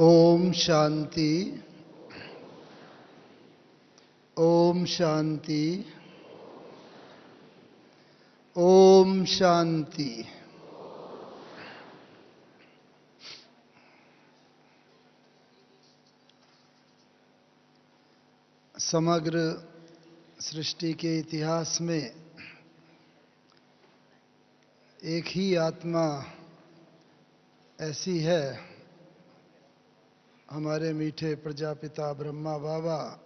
ओम शांति। ओम शांति। ओम शांति। समग्र सृष्टि के इतिहास में एक ही आत्मा ऐसी है, हमारे मीठे प्रजापिता ब्रह्मा बाबा,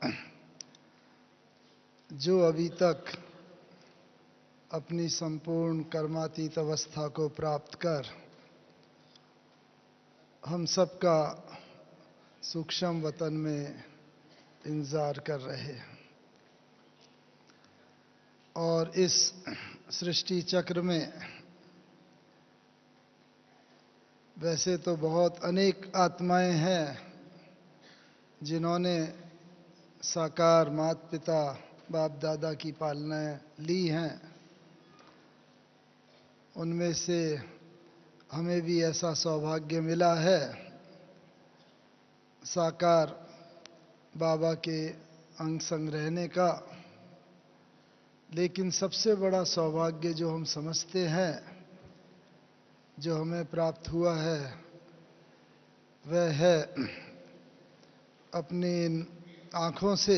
जो अभी तक अपनी संपूर्ण कर्मातीत अवस्था को प्राप्त कर हम सबका सूक्ष्म वतन में इंतजार कर रहे हैं। और इस सृष्टि चक्र में वैसे तो बहुत अनेक आत्माएं हैं जिन्होंने साकार माता पिता बाप दादा की पालनाएं ली हैं। उनमें से हमें भी ऐसा सौभाग्य मिला है साकार बाबा के अंग संग रहने का। लेकिन सबसे बड़ा सौभाग्य जो हम समझते हैं, जो हमें प्राप्त हुआ है, वह है अपनी इन आँखों से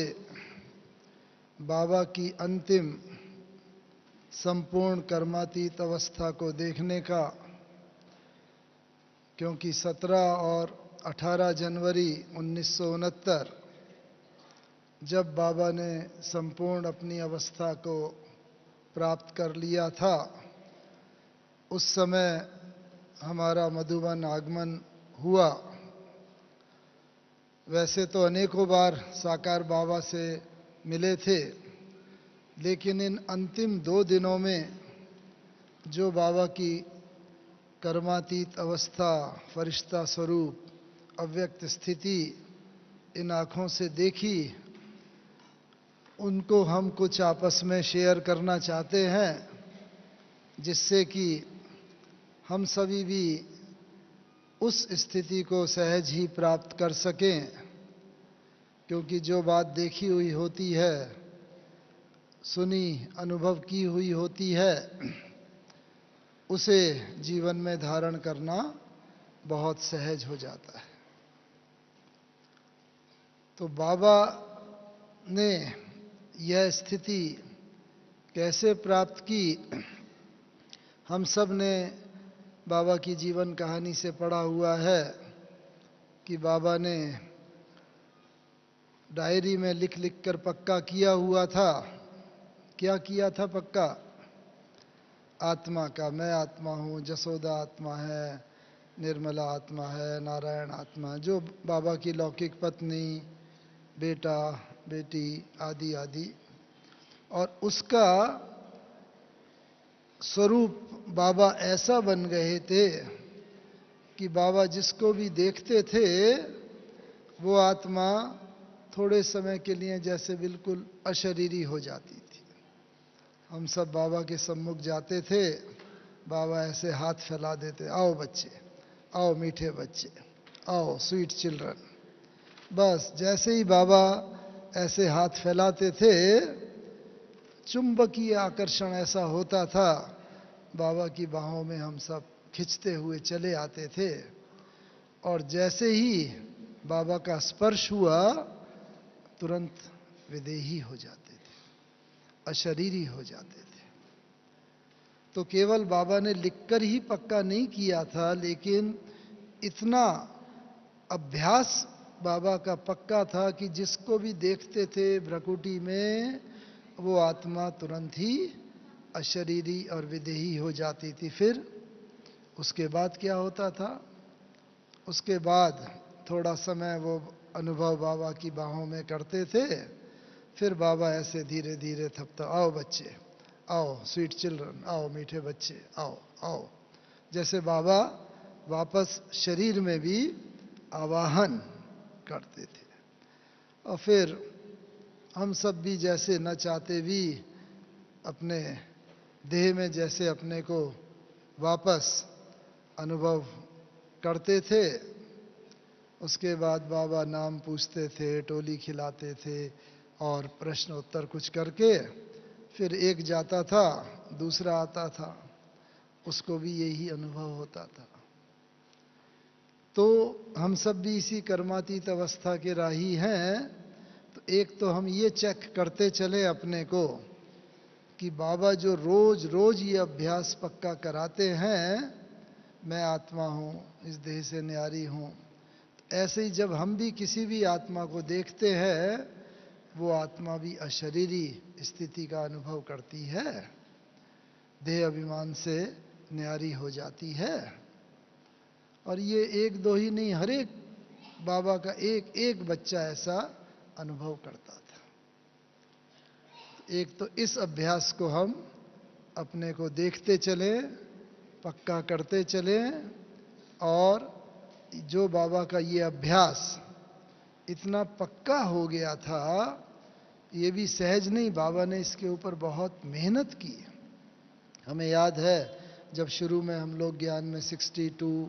बाबा की अंतिम संपूर्ण कर्मातीत अवस्था को देखने का। क्योंकि 17 और 18 जनवरी 1969 जब बाबा ने संपूर्ण अपनी अवस्था को प्राप्त कर लिया था, उस समय हमारा मधुबन आगमन हुआ। वैसे तो अनेकों बार साकार बाबा से मिले थे, लेकिन इन अंतिम 2 दिनों में जो बाबा की कर्मातीत अवस्था, फरिश्ता स्वरूप, अव्यक्त स्थिति इन आँखों से देखी, उनको हम कुछ आपस में शेयर करना चाहते हैं, जिससे कि हम सभी भी उस स्थिति को सहज ही प्राप्त कर सकें। क्योंकि जो बात देखी हुई होती है, सुनी अनुभव की हुई होती है, उसे जीवन में धारण करना बहुत सहज हो जाता है। तो बाबा ने यह स्थिति कैसे प्राप्त की, हम सब ने बाबा की जीवन कहानी से पढ़ा हुआ है कि बाबा ने डायरी में लिख लिख कर पक्का किया हुआ था। क्या किया था पक्का? आत्मा का, मैं आत्मा हूँ, जसोदा आत्मा है, निर्मला आत्मा है, नारायण आत्मा, जो बाबा की लौकिक पत्नी, बेटा, बेटी आदि आदि। और उसका स्वरूप बाबा ऐसा बन गए थे कि बाबा जिसको भी देखते थे वो आत्मा थोड़े समय के लिए जैसे बिल्कुल अशरीरी हो जाती थी। हम सब बाबा के सम्मुख जाते थे, बाबा ऐसे हाथ फैला देते, आओ बच्चे, आओ मीठे बच्चे, आओ स्वीट चिल्ड्रन। बस जैसे ही बाबा ऐसे हाथ फैलाते थे, चुंबकीय आकर्षण ऐसा होता था, बाबा की बाहों में हम सब खिंचते हुए चले आते थे। और जैसे ही बाबा का स्पर्श हुआ, तुरंत विदेही हो जाते थे, अशरीरी हो जाते थे। तो केवल बाबा ने लिखकर ही पक्का नहीं किया था, लेकिन इतना अभ्यास बाबा का पक्का था कि जिसको भी देखते थे भ्रकुटी में, वो आत्मा तुरंत ही अशरीरी और विदेही हो जाती थी। फिर उसके बाद क्या होता था? उसके बाद थोड़ा समय वो अनुभव बाबा की बाहों में करते थे। फिर बाबा ऐसे धीरे धीरे थपथा, आओ बच्चे, आओ स्वीट चिल्ड्रन, आओ मीठे बच्चे, आओ आओ। जैसे बाबा वापस शरीर में भी आवाहन करते थे। और फिर हम सब भी जैसे न चाहते भी अपने देह में जैसे अपने को वापस अनुभव करते थे। उसके बाद बाबा नाम पूछते थे, टोली खिलाते थे और प्रश्न उत्तर कुछ करके फिर एक जाता था, दूसरा आता था, उसको भी यही अनुभव होता था। तो हम सब भी इसी कर्मातीत अवस्था के राही हैं। तो एक तो हम ये चेक करते चले अपने को कि बाबा जो रोज रोज ये अभ्यास पक्का कराते हैं, मैं आत्मा हूँ, इस देह से न्यारी हूँ, ऐसे ही जब हम भी किसी भी आत्मा को देखते हैं, वो आत्मा भी अशरीरी स्थिति का अनुभव करती है, देह अभिमान से न्यारी हो जाती है। और ये एक दो ही नहीं, हर एक बाबा का एक एक बच्चा ऐसा अनुभव करता था। एक तो इस अभ्यास को हम अपने को देखते चले, पक्का करते चले, और जो बाबा का ये अभ्यास इतना पक्का हो गया था, ये भी सहज नहीं, बाबा ने इसके ऊपर बहुत मेहनत की। हमें याद है जब शुरू में हम लोग ज्ञान में 62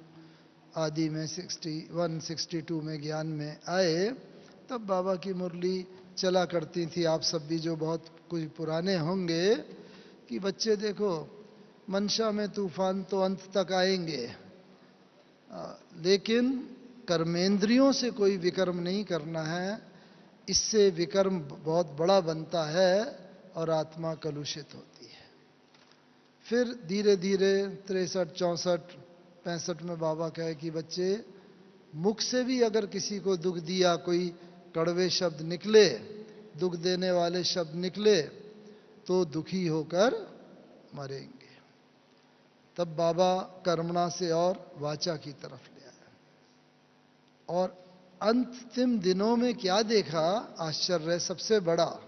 आदि में 61 62 में ज्ञान में आए, तब बाबा की मुरली चला करती थी। आप सब भी जो बहुत कुछ पुराने होंगे कि बच्चे देखो, मंशा में तूफान तो अंत तक आएंगे, लेकिन कर्मेंद्रियों से कोई विकर्म नहीं करना है, इससे विकर्म बहुत बड़ा बनता है और आत्मा कलुषित होती है। फिर धीरे धीरे 63 64 65 में बाबा कहे कि बच्चे, मुख से भी अगर किसी को दुख दिया, कोई कड़वे शब्द निकले, दुख देने वाले शब्द निकले, तो दुखी होकर मरेंगे। तब बाबा कर्मणा से और वाचा की तरफ ले आए। और अंतिम दिनों में क्या देखा, आश्चर्य सबसे बड़ा,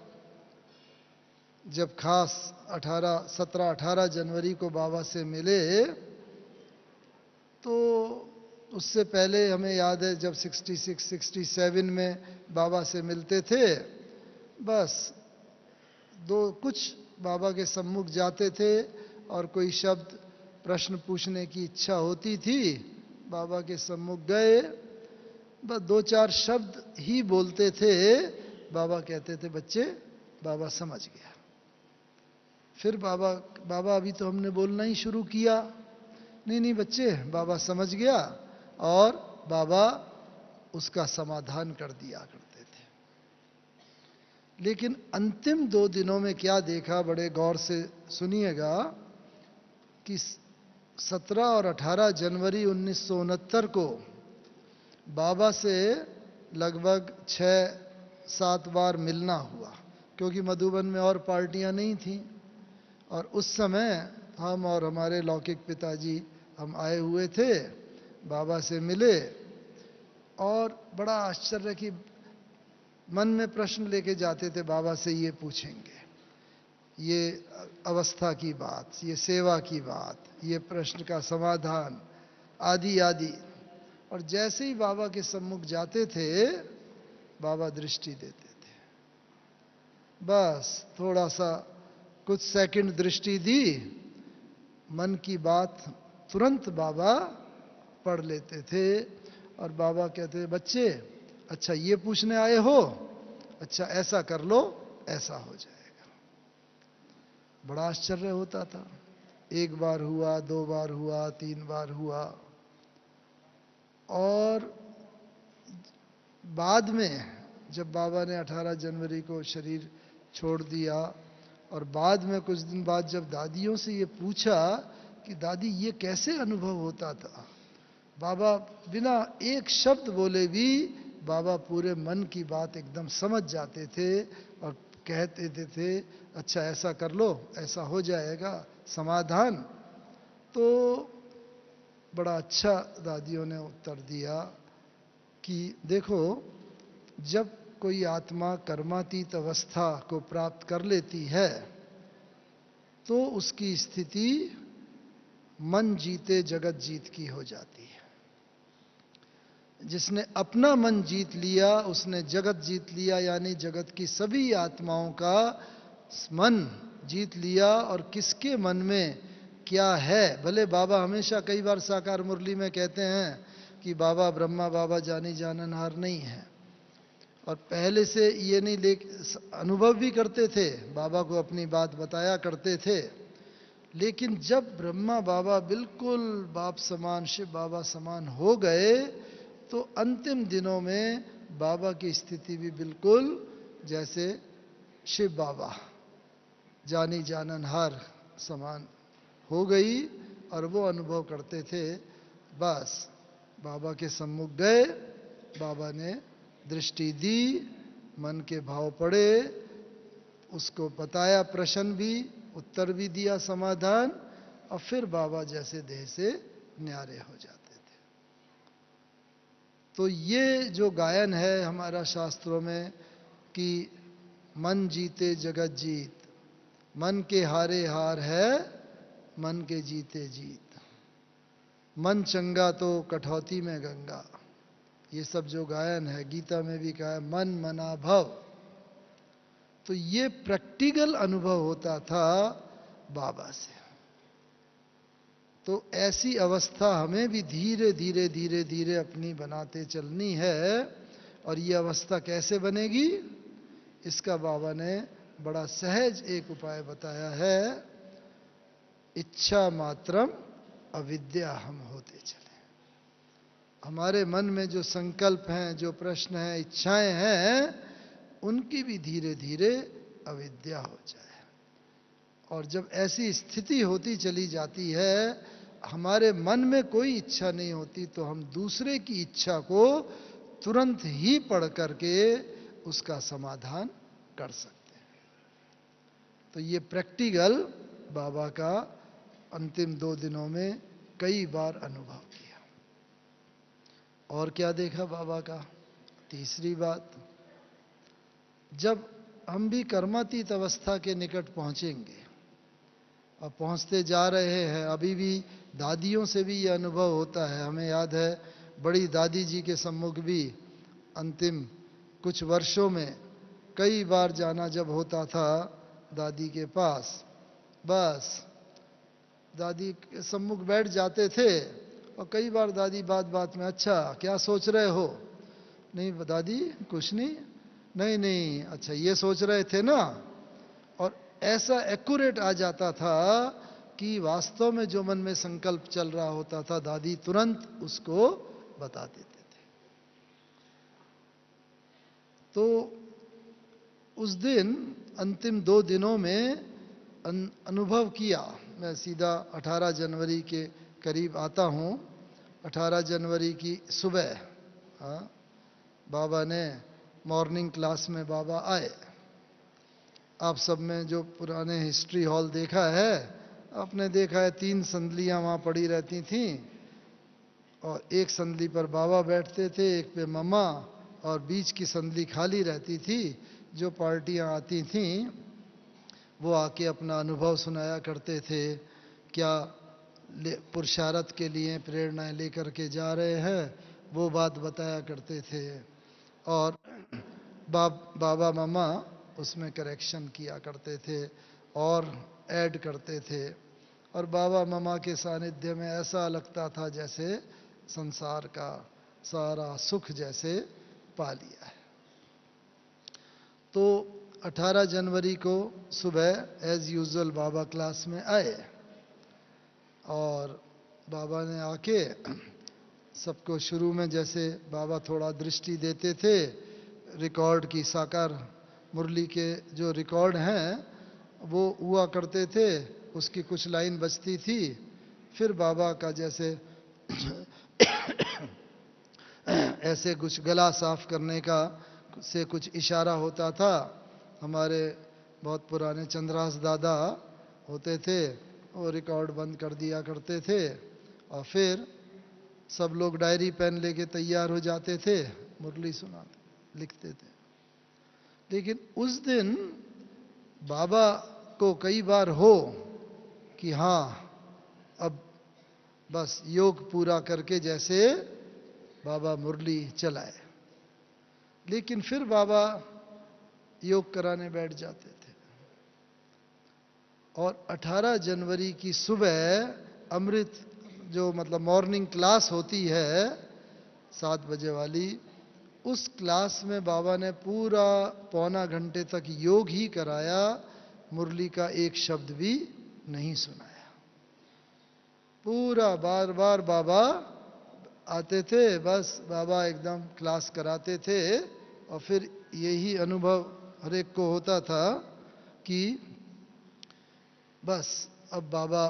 जब खास 17-18 जनवरी को बाबा से मिले, तो उससे पहले हमें याद है जब 66 67 में बाबा से मिलते थे, बस कुछ बाबा के सम्मुख जाते थे और कोई शब्द प्रश्न पूछने की इच्छा होती थी, बाबा के सम्मुख गए, बस 2-4 शब्द ही बोलते थे, बाबा कहते थे बच्चे, बाबा समझ गया। फिर बाबा अभी तो हमने बोलना ही शुरू किया, नहीं बच्चे, बाबा समझ गया, और बाबा उसका समाधान कर दिया करते थे। लेकिन अंतिम 2 दिनों में क्या देखा, बड़े गौर से सुनिएगा, कि 17 और 18 जनवरी 1969 को बाबा से लगभग 6-7 बार मिलना हुआ, क्योंकि मधुबन में और पार्टियां नहीं थीं, और उस समय हम और हमारे लौकिक पिताजी हम आए हुए थे, बाबा से मिले, और बड़ा आश्चर्य कि मन में प्रश्न लेके जाते थे, बाबा से ये पूछेंगे, ये अवस्था की बात, ये सेवा की बात, ये प्रश्न का समाधान, आदि आदि। और जैसे ही बाबा के सम्मुख जाते थे, बाबा दृष्टि देते थे, बस थोड़ा सा कुछ सेकंड दृष्टि दी, मन की बात तुरंत बाबा पढ़ लेते थे, और बाबा कहते, बच्चे अच्छा ये पूछने आए हो, अच्छा ऐसा कर लो, ऐसा हो जाएगा। बड़ा आश्चर्य होता था। 1 बार हुआ, 2 बार हुआ, 3 बार हुआ, और बाद में जब बाबा ने 18 जनवरी को शरीर छोड़ दिया, और बाद में कुछ दिन बाद जब दादियों से ये पूछा कि दादी ये कैसे अनुभव होता था, बाबा बिना एक शब्द बोले भी बाबा पूरे मन की बात एकदम समझ जाते थे और कहते थे, अच्छा ऐसा कर लो, ऐसा हो जाएगा समाधान। तो बड़ा अच्छा दादियों ने उत्तर दिया कि देखो, जब कोई आत्मा कर्मातीत अवस्था को प्राप्त कर लेती है, तो उसकी स्थिति मन जीते जगत जीत की हो जाती है। जिसने अपना मन जीत लिया, उसने जगत जीत लिया, यानी जगत की सभी आत्माओं का मन जीत लिया। और किसके मन में क्या है, भले बाबा हमेशा कई बार साकार मुरली में कहते हैं, कि बाबा ब्रह्मा बाबा जानी जाननहार नहीं है, और पहले से ये नहीं ले अनुभव भी करते थे, बाबा को अपनी बात बताया करते थे। लेकिन जब ब्रह्मा बाबा बिल्कुल बाप समान, शिव बाबा समान हो गए, तो अंतिम दिनों में बाबा की स्थिति भी बिल्कुल जैसे शिव बाबा जानी जाननहार समान हो गई। और वो अनुभव करते थे, बस बाबा के सम्मुख गए, बाबा ने दृष्टि दी, मन के भाव पड़े, उसको बताया, प्रश्न भी, उत्तर भी दिया, समाधान, और फिर बाबा जैसे देह से न्यारे हो जाते थे। तो ये जो गायन है हमारा शास्त्रों में कि मन जीते जगत जीत, मन के हारे हार है, मन के जीते जीत, मन चंगा तो कठौती में गंगा, ये सब जो गायन है, गीता में भी कहा है मन मना भव। तो ये प्रैक्टिकल अनुभव होता था बाबा से। तो ऐसी अवस्था हमें भी धीरे धीरे धीरे धीरे अपनी बनाते चलनी है। और ये अवस्था कैसे बनेगी, इसका बाबा ने बड़ा सहज एक उपाय बताया है, इच्छा मात्रम अविद्या हम होते चले। हमारे मन में जो संकल्प हैं, जो प्रश्न हैं, इच्छाएं हैं, उनकी भी धीरे धीरे अविद्या हो जाए। और जब ऐसी स्थिति होती चली जाती है, हमारे मन में कोई इच्छा नहीं होती, तो हम दूसरे की इच्छा को तुरंत ही पढ़ करके उसका समाधान कर सकते हैं। तो ये प्रैक्टिकल बाबा का अंतिम 2 दिनों में कई बार अनुभव किया। और क्या देखा बाबा का? तीसरी बात, जब हम भी कर्मातीत अवस्था के निकट पहुंचेंगे, और पहुंचते जा रहे हैं, अभी भी दादियों से भी ये अनुभव होता है। हमें याद है बड़ी दादी जी के सम्मुख भी अंतिम कुछ वर्षों में कई बार जाना जब होता था दादी के पास, बस दादी के सम्मुख बैठ जाते थे, और कई बार दादी बात बात में, अच्छा क्या सोच रहे हो? नहीं दादी कुछ नहीं, नहीं नहीं, अच्छा ये सोच रहे थे ना। और ऐसा एक्यूरेट आ जाता था कि वास्तव में जो मन में संकल्प चल रहा होता था, दादी तुरंत उसको बता देते थे। तो उस दिन अंतिम 2 दिनों में अनुभव किया। मैं सीधा 18 जनवरी के करीब आता हूँ। 18 जनवरी की सुबह बाबा ने मॉर्निंग क्लास में बाबा आए। आप सब में जो पुराने हिस्ट्री हॉल देखा है, आपने देखा है 3 संदलियां वहाँ पड़ी रहती थीं, और एक संदली पर बाबा बैठते थे, एक पे मम्मा, और बीच की संदली खाली रहती थी। जो पार्टियां आती थीं वो आके अपना अनुभव सुनाया करते थे, क्या पुरुषार्थ के लिए प्रेरणाएं लेकर के जा रहे हैं, वो बात बताया करते थे। और बाबा मम्मा उसमें करेक्शन किया करते थे और ऐड करते थे। और बाबा मम्मा के सानिध्य में ऐसा लगता था जैसे संसार का सारा सुख जैसे पा लिया है। तो 18 जनवरी को सुबह एज यूजुअल बाबा क्लास में आए, और बाबा ने आके सबको शुरू में जैसे बाबा थोड़ा दृष्टि देते थे, रिकॉर्ड की, साकार मुरली के जो रिकॉर्ड हैं वो हुआ करते थे, उसकी कुछ लाइन बजती थी, फिर बाबा का जैसे ऐसे कुछ गला साफ करने का से कुछ इशारा होता था। हमारे बहुत पुराने चंद्रहास दादा होते थे, वो रिकॉर्ड बंद कर दिया करते थे, और फिर सब लोग डायरी पेन लेके तैयार हो जाते थे, मुरली सुनाते लिखते थे। लेकिन उस दिन बाबा को कई बार हो कि हाँ अब बस योग पूरा करके जैसे बाबा मुरली चलाए, लेकिन फिर बाबा योग कराने बैठ जाते थे। और 18 जनवरी की सुबह अमृत जो मतलब मॉर्निंग क्लास होती है, 7 बजे वाली, उस क्लास में बाबा ने पूरा पौना घंटे तक योग ही कराया, मुरली का एक शब्द भी नहीं सुनाया। पूरा बार बार बाबा आते थे, बस बाबा एकदम क्लास कराते थे, और फिर यही अनुभव हर एक को होता था कि बस अब बाबा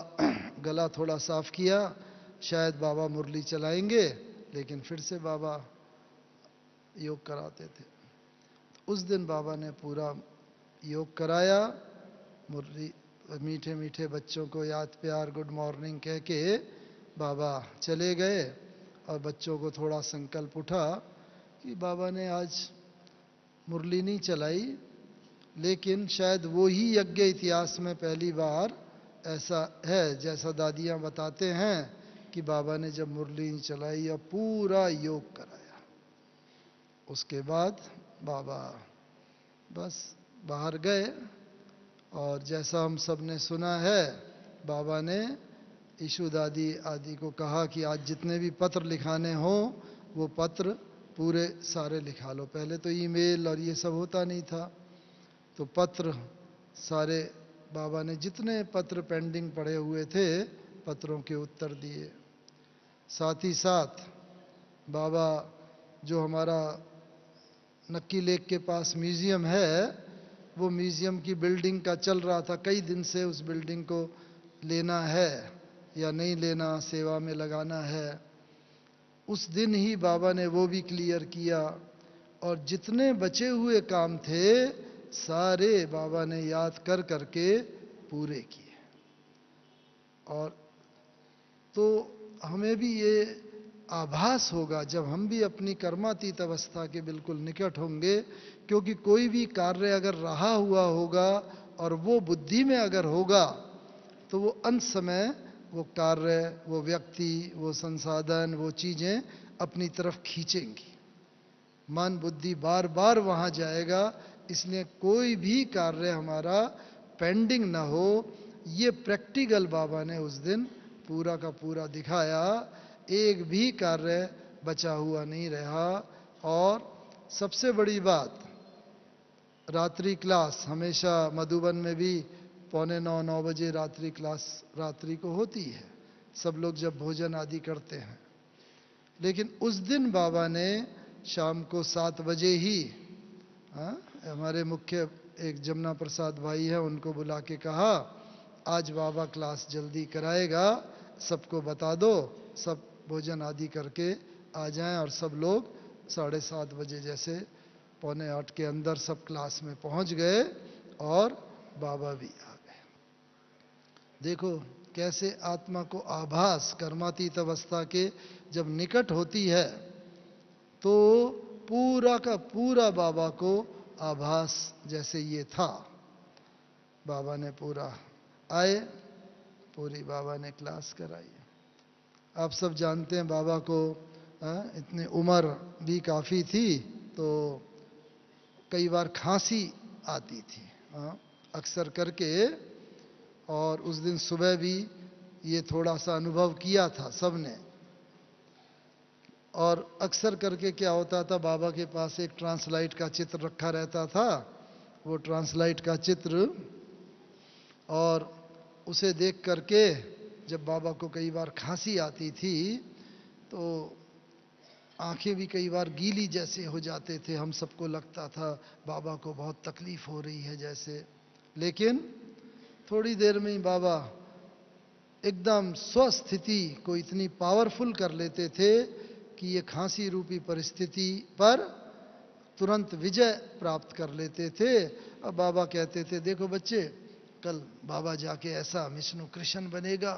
गला थोड़ा साफ किया, शायद बाबा मुरली चलाएंगे, लेकिन फिर से बाबा योग कराते थे। उस दिन बाबा ने पूरा योग कराया, मुरली मीठे मीठे बच्चों को याद प्यार गुड मॉर्निंग कह के बाबा चले गए, और बच्चों को थोड़ा संकल्प उठा कि बाबा ने आज मुरली नहीं चलाई, लेकिन शायद वो ही यज्ञ इतिहास में पहली बार ऐसा है, जैसा दादियाँ बताते हैं कि बाबा ने जब मुरली नहीं चलाई और पूरा योग कराया। उसके बाद बाबा बस बाहर गए, और जैसा हम सब ने सुना है, बाबा ने ईशु दादी आदि को कहा कि आज जितने भी पत्र लिखाने हों वो पत्र पूरे सारे लिखा लो। पहले तो ईमेल और ये सब होता नहीं था, तो पत्र सारे बाबा ने जितने पत्र पेंडिंग पड़े हुए थे, पत्रों के उत्तर दिए। साथ ही साथ बाबा जो हमारा नक्की लेक के पास म्यूज़ियम है, वो म्यूज़ियम की बिल्डिंग का चल रहा था, कई दिन से उस बिल्डिंग को लेना है या नहीं लेना, सेवा में लगाना है। उस दिन ही बाबा ने वो भी क्लियर किया, और जितने बचे हुए काम थे सारे बाबा ने याद कर करके पूरे किए। और तो हमें भी ये आभास होगा जब हम भी अपनी कर्मातीत अवस्था के बिल्कुल निकट होंगे, क्योंकि कोई भी कार्य अगर रहा हुआ होगा और वो बुद्धि में अगर होगा, तो वो अंत समय वो कार्य, वो व्यक्ति, वो संसाधन, वो चीज़ें अपनी तरफ खींचेंगी। मन बुद्धि बार बार वहाँ जाएगा, इसलिए कोई भी कार्य हमारा पेंडिंग ना हो। ये प्रैक्टिकल बाबा ने उस दिन पूरा का पूरा दिखाया, एक भी कार्य बचा हुआ नहीं रहा। और सबसे बड़ी बात, रात्रि क्लास हमेशा मधुबन में भी 8:45-9 बजे रात्रि क्लास रात्रि को होती है, सब लोग जब भोजन आदि करते हैं। लेकिन उस दिन बाबा ने शाम को 7 बजे ही हमारे मुख्य एक जमुना प्रसाद भाई है, उनको बुला के कहा आज बाबा क्लास जल्दी कराएगा, सबको बता दो, सब भोजन आदि करके आ जाएं, और सब लोग 7:30 बजे जैसे 7:45 के अंदर सब क्लास में पहुंच गए, और बाबा भी आ गए। देखो कैसे आत्मा को आभास कर्मातीत अवस्था के जब निकट होती है, तो पूरा का पूरा बाबा को आभास जैसे ये था। बाबा ने पूरा आए, पूरी बाबा ने क्लास कराई। आप सब जानते हैं बाबा को इतनी उम्र भी काफ़ी थी, तो कई बार खांसी आती थी अक्सर करके, और उस दिन सुबह भी ये थोड़ा सा अनुभव किया था सबने। और अक्सर करके क्या होता था, बाबा के पास एक ट्रांसलाइट का चित्र रखा रहता था, वो ट्रांसलाइट का चित्र, और उसे देख करके जब बाबा को कई बार खांसी आती थी, तो आंखें भी कई बार गीली जैसे हो जाते थे, हम सबको लगता था बाबा को बहुत तकलीफ हो रही है जैसे। लेकिन थोड़ी देर में ही बाबा एकदम स्वस्थिति को इतनी पावरफुल कर लेते थे कि ये खांसी रूपी परिस्थिति पर तुरंत विजय प्राप्त कर लेते थे। अब बाबा कहते थे देखो बच्चे, कल बाबा जाके ऐसा विष्णु कृष्ण बनेगा,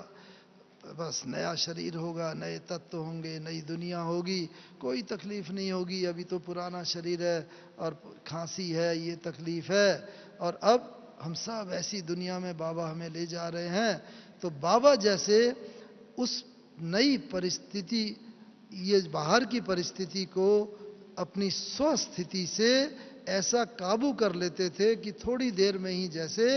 बस नया शरीर होगा, नए तत्व होंगे, नई दुनिया होगी, कोई तकलीफ नहीं होगी, अभी तो पुराना शरीर है और खांसी है, ये तकलीफ है, और अब हम सब ऐसी दुनिया में बाबा हमें ले जा रहे हैं। तो बाबा जैसे उस नई परिस्थिति, ये बाहर की परिस्थिति को अपनी स्वस्थिति से ऐसा काबू कर लेते थे कि थोड़ी देर में ही जैसे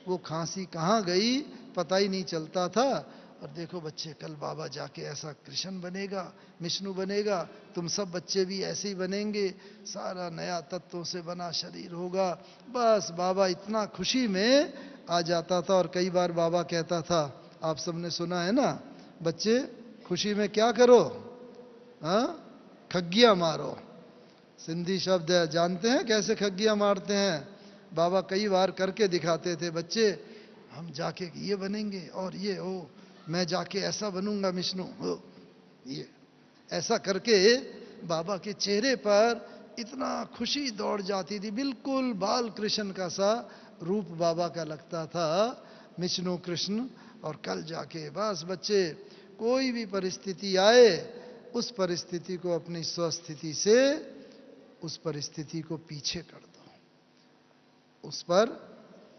वो खांसी कहाँ गई पता ही नहीं चलता था, और देखो बच्चे, कल बाबा जाके ऐसा कृष्ण बनेगा, विष्णु बनेगा, तुम सब बच्चे भी ऐसे ही बनेंगे, सारा नया तत्वों से बना शरीर होगा। बस बाबा इतना खुशी में आ जाता था। और कई बार बाबा कहता था, आप सबने सुना है ना, बच्चे खुशी में क्या करो, हाँ, खग्गियां मारो। सिंधी शब्द है, जानते हैं कैसे खग्गियां मारते हैं? बाबा कई बार करके दिखाते थे, बच्चे हम जाके ये बनेंगे और ये हो, मैं जाके ऐसा बनूंगा विष्णु हो, ये ऐसा करके बाबा के चेहरे पर इतना खुशी दौड़ जाती थी, बिल्कुल बाल कृष्ण का सा रूप बाबा का लगता था, विष्णु कृष्ण। और कल जाके बस बच्चे, कोई भी परिस्थिति आए, उस परिस्थिति को अपनी स्वस्थिति से उस परिस्थिति को पीछे कर दो, उस पर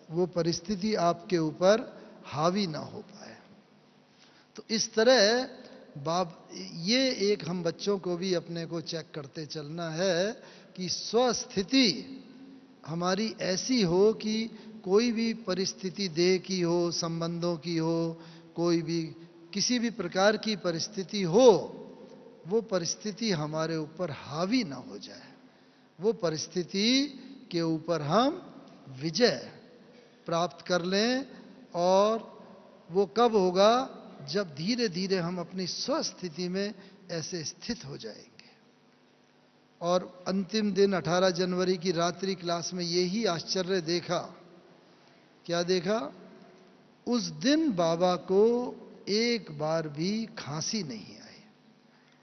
वो परिस्थिति आपके ऊपर हावी ना हो पाए। तो इस तरह ये एक हम बच्चों को भी अपने को चेक करते चलना है कि स्वस्थिति हमारी ऐसी हो कि कोई भी परिस्थिति देह की हो, संबंधों की हो, कोई भी किसी भी प्रकार की परिस्थिति हो, वो परिस्थिति हमारे ऊपर हावी ना हो जाए, वो परिस्थिति के ऊपर हम विजय प्राप्त कर लें। और वो कब होगा? जब धीरे धीरे हम अपनी स्वस्थिति में ऐसे स्थित हो जाएंगे। और अंतिम दिन 18 जनवरी की रात्रि क्लास में यही आश्चर्य देखा। क्या देखा? उस दिन बाबा को एक बार भी खांसी नहीं आई।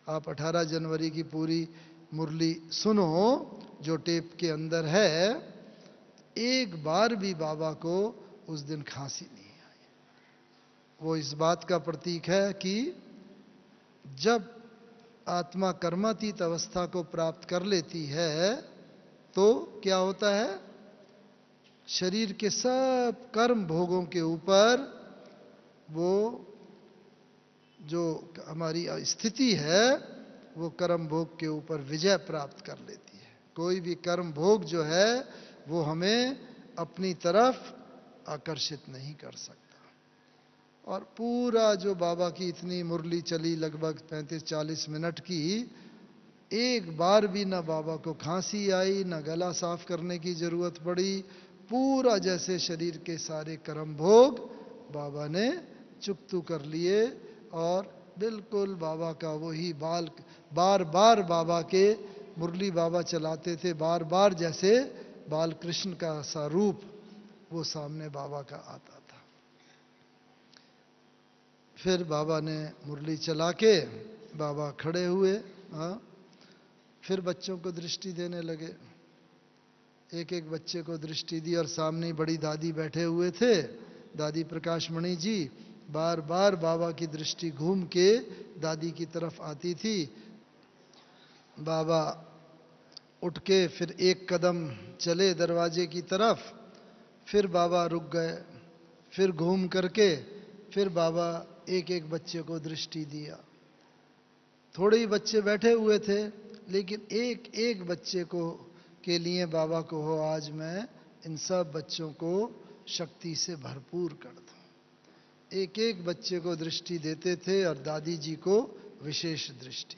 आप 18 जनवरी की पूरी मुरली सुनो जो टेप के अंदर है, एक बार भी बाबा को उस दिन खांसी नहीं आई। वो इस बात का प्रतीक है कि जब आत्मा कर्मातीत अवस्था को प्राप्त कर लेती है तो क्या होता है? शरीर के सब कर्म भोगों के ऊपर वो जो हमारी स्थिति है, वो कर्म भोग के ऊपर विजय प्राप्त कर लेती है। कोई भी कर्म भोग जो है वो हमें अपनी तरफ आकर्षित नहीं कर सकता। और पूरा जो बाबा की इतनी मुरली चली, लगभग 35-40 मिनट की, एक बार भी ना बाबा को खांसी आई, ना गला साफ करने की जरूरत पड़ी। पूरा जैसे शरीर के सारे कर्म भोग बाबा ने चुकतू कर लिए और बिल्कुल बाबा का वही बार बार बाबा के मुरली बाबा चलाते थे, बार बार जैसे बाल कृष्ण का सा रूप वो सामने बाबा का आता था। फिर बाबा ने मुरली चला के बाबा खड़े हुए, हाँ, फिर बच्चों को दृष्टि देने लगे। एक एक बच्चे को दृष्टि दी और सामने बड़ी दादी बैठे हुए थे, दादी प्रकाशमणि जी। बार बार बाबा की दृष्टि घूम के दादी की तरफ आती थी। बाबा उठ के फिर एक कदम चले दरवाजे की तरफ, फिर बाबा रुक गए, फिर घूम करके फिर बाबा एक एक बच्चे को दृष्टि दिया। थोड़े ही बच्चे बैठे हुए थे, लेकिन एक एक बच्चे को के लिए बाबा को हो, आज मैं इन सब बच्चों को शक्ति से भरपूर कर दूं। एक एक बच्चे को दृष्टि देते थे और दादी जी को विशेष दृष्टि।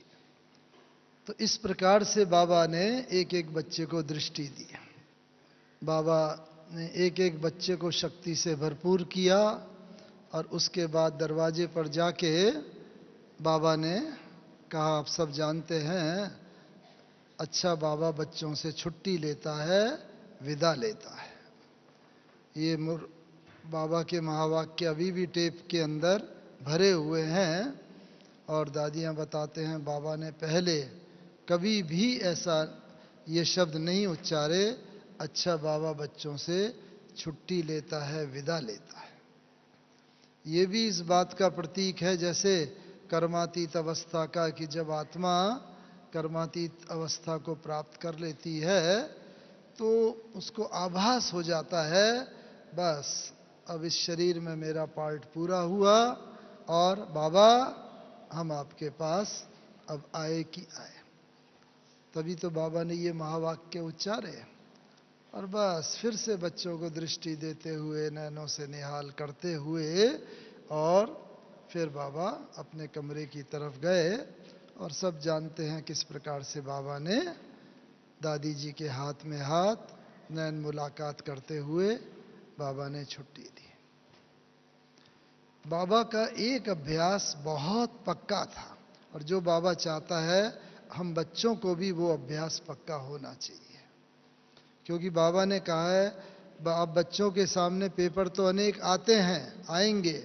तो इस प्रकार से बाबा ने एक एक बच्चे को दृष्टि दी। बाबा ने एक एक बच्चे को शक्ति से भरपूर किया और उसके बाद दरवाजे पर जाके बाबा ने कहा, आप सब जानते हैं, अच्छा बाबा बच्चों से छुट्टी लेता है, विदा लेता है। ये बाबा के महावाक्य अभी भी टेप के अंदर भरे हुए हैं। और दादियाँ बताते हैं, बाबा ने पहले कभी भी ऐसा ये शब्द नहीं उच्चारे, अच्छा बाबा बच्चों से छुट्टी लेता है, विदा लेता है। ये भी इस बात का प्रतीक है जैसे कर्मातीत अवस्था का, कि जब आत्मा कर्मातीत अवस्था को प्राप्त कर लेती है तो उसको आभास हो जाता है, बस अब इस शरीर में मेरा पार्ट पूरा हुआ और बाबा हम आपके पास अब आए कि आए। तभी तो बाबा ने ये महावाक्य उच्चारे। और बस फिर से बच्चों को दृष्टि देते हुए, नैनों से निहाल करते हुए, और फिर बाबा अपने कमरे की तरफ गए और सब जानते हैं किस प्रकार से बाबा ने दादी जी के हाथ में हाथ नैन मुलाकात करते हुए बाबा ने छुट्टी दी। बाबा का एक अभ्यास बहुत पक्का था और जो बाबा चाहता है हम बच्चों को भी वो अभ्यास पक्का होना चाहिए, क्योंकि बाबा ने कहा है अब बच्चों के सामने पेपर तो अनेक आते हैं, आएंगे,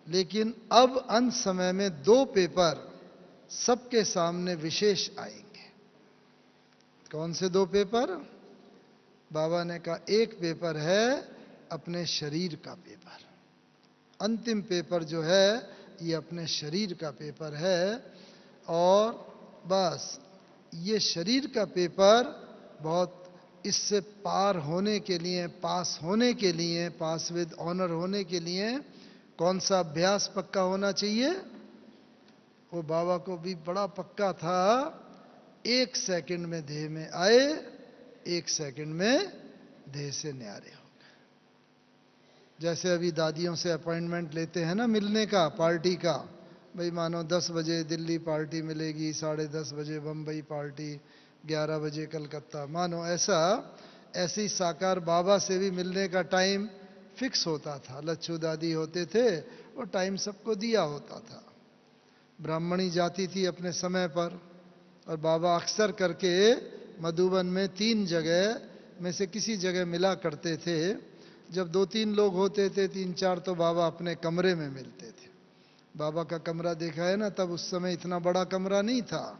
लेकिन अब अंत समय में 2 पेपर सबके सामने विशेष आएंगे। कौन से 2 पेपर? बाबा ने कहा एक पेपर है अपने शरीर का पेपर, अंतिम पेपर जो है ये अपने शरीर का पेपर है। और बस ये शरीर का पेपर बहुत, इससे पार होने के लिए, पास होने के लिए, पास विद ऑनर होने के लिए कौन सा अभ्यास पक्का होना चाहिए? वो बाबा को भी बड़ा पक्का था, 1 सेकंड में देह में आए, 1 सेकंड में देह से न्यारे हो गए। जैसे अभी दादियों से अपॉइंटमेंट लेते हैं ना मिलने का, पार्टी का, भाई मानो 10 बजे दिल्ली पार्टी मिलेगी, 10:30 बजे बम्बई पार्टी, 11 बजे कलकत्ता, मानो ऐसे ही साकार बाबा से भी मिलने का टाइम फिक्स होता था। लच्छू दादी होते थे, वो टाइम सबको दिया होता था। ब्राह्मणी जाती थी अपने समय पर, और बाबा अक्सर करके मधुबन में 3 जगह में से किसी जगह मिला करते थे। जब 2-3 लोग होते थे, 3-4, तो बाबा अपने कमरे में मिलते थे। बाबा का कमरा देखा है ना, तब उस समय इतना बड़ा कमरा नहीं था।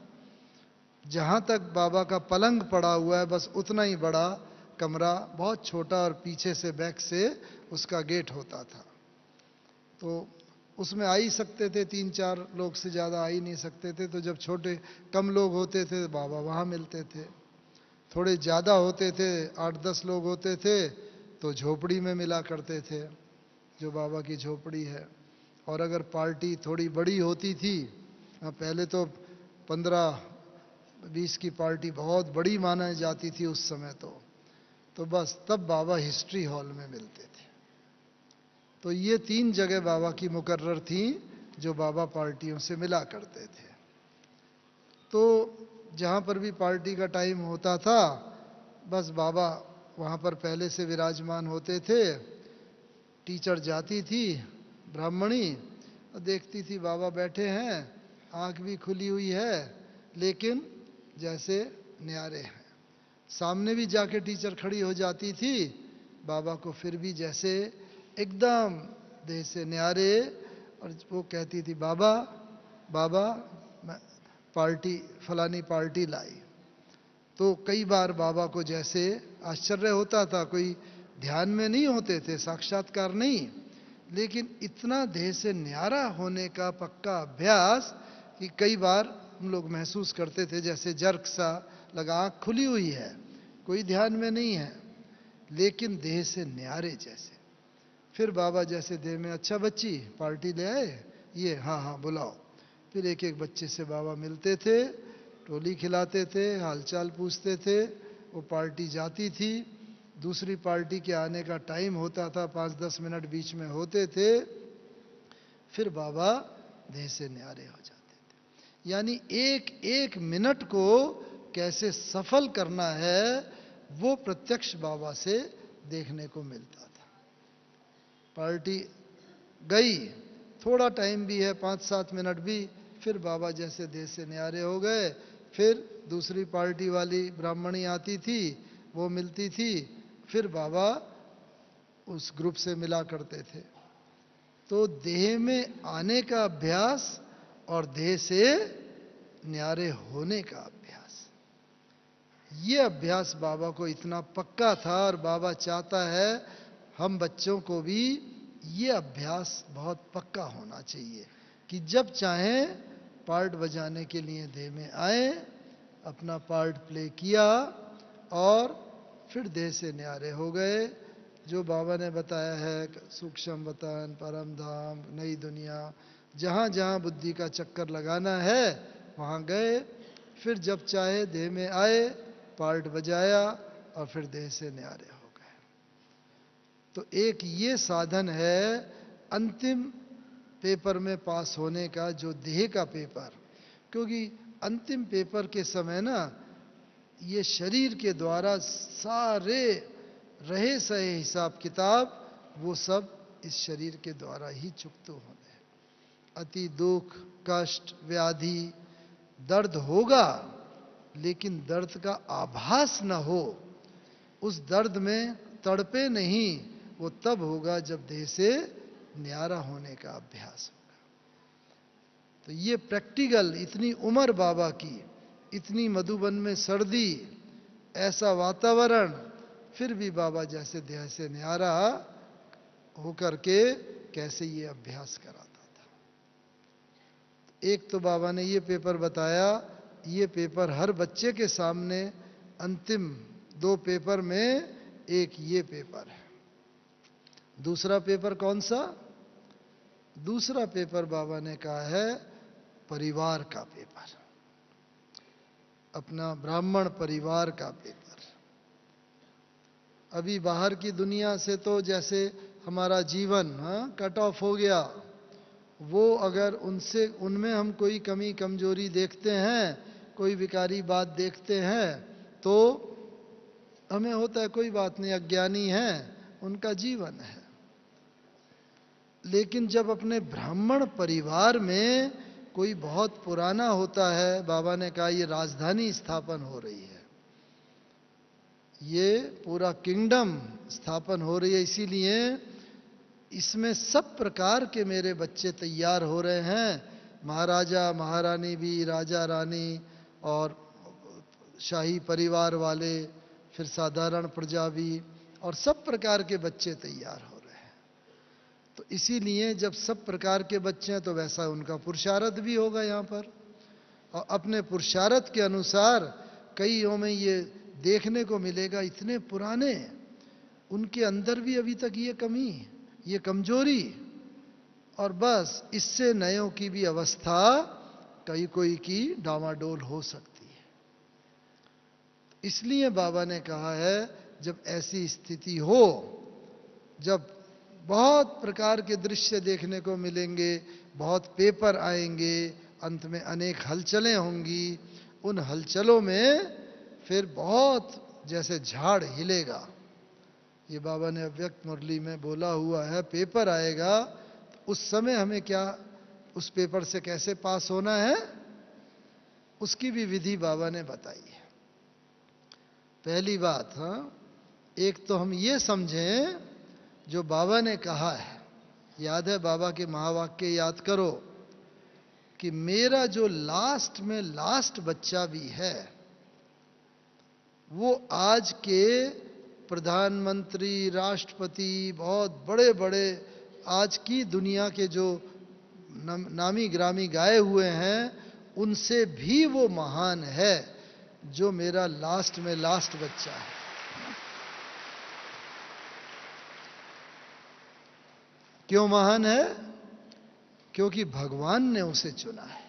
जहां तक बाबा का पलंग पड़ा हुआ है बस उतना ही बड़ा कमरा, बहुत छोटा, और पीछे से बैक से उसका गेट होता था। तो उसमें आ ही सकते थे 3-4 लोग, से ज़्यादा आ ही नहीं सकते थे। तो जब छोटे कम लोग होते थे बाबा वहाँ मिलते थे। थोड़े ज़्यादा होते थे, 8-10 लोग होते थे, तो झोपड़ी में मिला करते थे, जो बाबा की झोपड़ी है। और अगर पार्टी थोड़ी बड़ी होती थी, पहले तो 15-20 की पार्टी बहुत बड़ी माना जाती थी उस समय, तो बस तब बाबा हिस्ट्री हॉल में मिलते थे। तो ये 3 जगह बाबा की मुकर्रर थी जो बाबा पार्टियों से मिला करते थे। तो जहाँ पर भी पार्टी का टाइम होता था, बस बाबा वहाँ पर पहले से विराजमान होते थे। टीचर जाती थी ब्राह्मणी, और देखती थी बाबा बैठे हैं, आंख भी खुली हुई है, लेकिन जैसे न्यारे हैं। सामने भी जाके टीचर खड़ी हो जाती थी, बाबा को फिर भी जैसे एकदम देह से न्यारे। और वो कहती थी बाबा बाबा मैं पार्टी, फलानी पार्टी लाई। तो कई बार बाबा को जैसे आश्चर्य होता था, कोई ध्यान में नहीं होते थे, साक्षात्कार नहीं, लेकिन इतना देह से न्यारा होने का पक्का अभ्यास कि कई बार हम लोग महसूस करते थे जैसे जर्क सा लगा, आँख खुली हुई है, कोई ध्यान में नहीं है, लेकिन देह से न्यारे जैसे। फिर बाबा जैसे देह में, अच्छा बच्ची पार्टी ले आए, ये हाँ हाँ बुलाओ। फिर एक एक बच्चे से बाबा मिलते थे, टोली खिलाते थे, हालचाल पूछते थे। वो पार्टी जाती थी, दूसरी पार्टी के आने का टाइम होता था, 5-10 मिनट बीच में होते थे, फिर बाबा देह से न्यारे हो जाते थे। यानी एक एक मिनट को कैसे सफल करना है वो प्रत्यक्ष बाबा से देखने को मिलता था। पार्टी गई, थोड़ा टाइम भी है, 5-7 मिनट भी, फिर बाबा जैसे देह से न्यारे हो गए। फिर दूसरी पार्टी वाली ब्राह्मणी आती थी, वो मिलती थी, फिर बाबा उस ग्रुप से मिला करते थे। तो देह में आने का अभ्यास और देह से न्यारे होने का अभ्यास, ये अभ्यास बाबा को इतना पक्का था। और बाबा चाहता है हम बच्चों को भी ये अभ्यास बहुत पक्का होना चाहिए कि जब चाहें पार्ट बजाने के लिए देह में आए, अपना पार्ट प्ले किया और फिर देह से न्यारे हो गए। जो बाबा ने बताया है, सूक्ष्म वतन, परम धाम, नई दुनिया, जहाँ जहाँ बुद्धि का चक्कर लगाना है वहाँ गए, फिर जब चाहे देह में आए, पार्ट बजाया और फिर देह से न्यारे हो गए। तो एक ये साधन है अंतिम पेपर में पास होने का, जो देह का पेपर, क्योंकि अंतिम पेपर के समय ना ये शरीर के द्वारा सारे रहे सहे हिसाब किताब वो सब इस शरीर के द्वारा ही चुकते होने। अति दुख, कष्ट, व्याधि, दर्द होगा, लेकिन दर्द का आभास न हो, उस दर्द में तड़पे नहीं, वो तब होगा जब देह से न्यारा होने का अभ्यास होगा। तो ये प्रैक्टिकल, इतनी उम्र बाबा की, इतनी मधुबन में सर्दी, ऐसा वातावरण, फिर भी बाबा जैसे देह से न्यारा होकर के कैसे ये अभ्यास कराता था। एक तो बाबा ने ये पेपर बताया, ये पेपर हर बच्चे के सामने, अंतिम 2 पेपर में एक ये पेपर है। दूसरा पेपर कौन सा? दूसरा पेपर बाबा ने कहा है परिवार का पेपर, अपना ब्राह्मण परिवार का पेपर। अभी बाहर की दुनिया से तो जैसे हमारा जीवन कट ऑफ हो गया, वो अगर उनमें हम कोई कमी कमजोरी देखते हैं, कोई विकारी बात देखते हैं, तो हमें होता है कोई बात नहीं, अज्ञानी है, उनका जीवन है। लेकिन जब अपने ब्राह्मण परिवार में कोई बहुत पुराना होता है, बाबा ने कहा ये राजधानी स्थापन हो रही है, ये पूरा किंगडम स्थापन हो रही है, इसीलिए इसमें सब प्रकार के मेरे बच्चे तैयार हो रहे हैं, महाराजा महारानी भी, राजा रानी और शाही परिवार वाले, फिर साधारण प्रजा भी, और सब प्रकार के बच्चे तैयार हो रहे हैं। तो इसीलिए जब सब प्रकार के बच्चे हैं तो वैसा उनका पुरुषार्थ भी होगा यहाँ पर, और अपने पुरुषार्थ के अनुसार कईयों में ये देखने को मिलेगा, इतने पुराने, उनके अंदर भी अभी तक ये कमी, ये कमजोरी, और बस इससे नयों की भी अवस्था कई कोई की डामाडोल हो सकती है। इसलिए बाबा ने कहा है जब ऐसी स्थिति हो, जब बहुत प्रकार के दृश्य देखने को मिलेंगे, बहुत पेपर आएंगे, अंत में अनेक हलचलें होंगी, उन हलचलों में फिर बहुत जैसे झाड़ हिलेगा, ये बाबा ने अव्यक्त मुरली में बोला हुआ है, पेपर आएगा, तो उस समय हमें क्या, उस पेपर से कैसे पास होना है, उसकी भी विधि बाबा ने बताई है। पहली बात, एक तो हम ये समझें, जो बाबा ने कहा है, याद है बाबा के महावाक्य याद करो, कि मेरा जो लास्ट में लास्ट बच्चा भी है, वो आज के प्रधानमंत्री, राष्ट्रपति, बहुत बड़े बड़े आज की दुनिया के जो नामी ग्रामी गाए हुए हैं, उनसे भी वो महान है, जो मेरा लास्ट में लास्ट बच्चा है। क्यों महान है? क्योंकि भगवान ने उसे चुना है,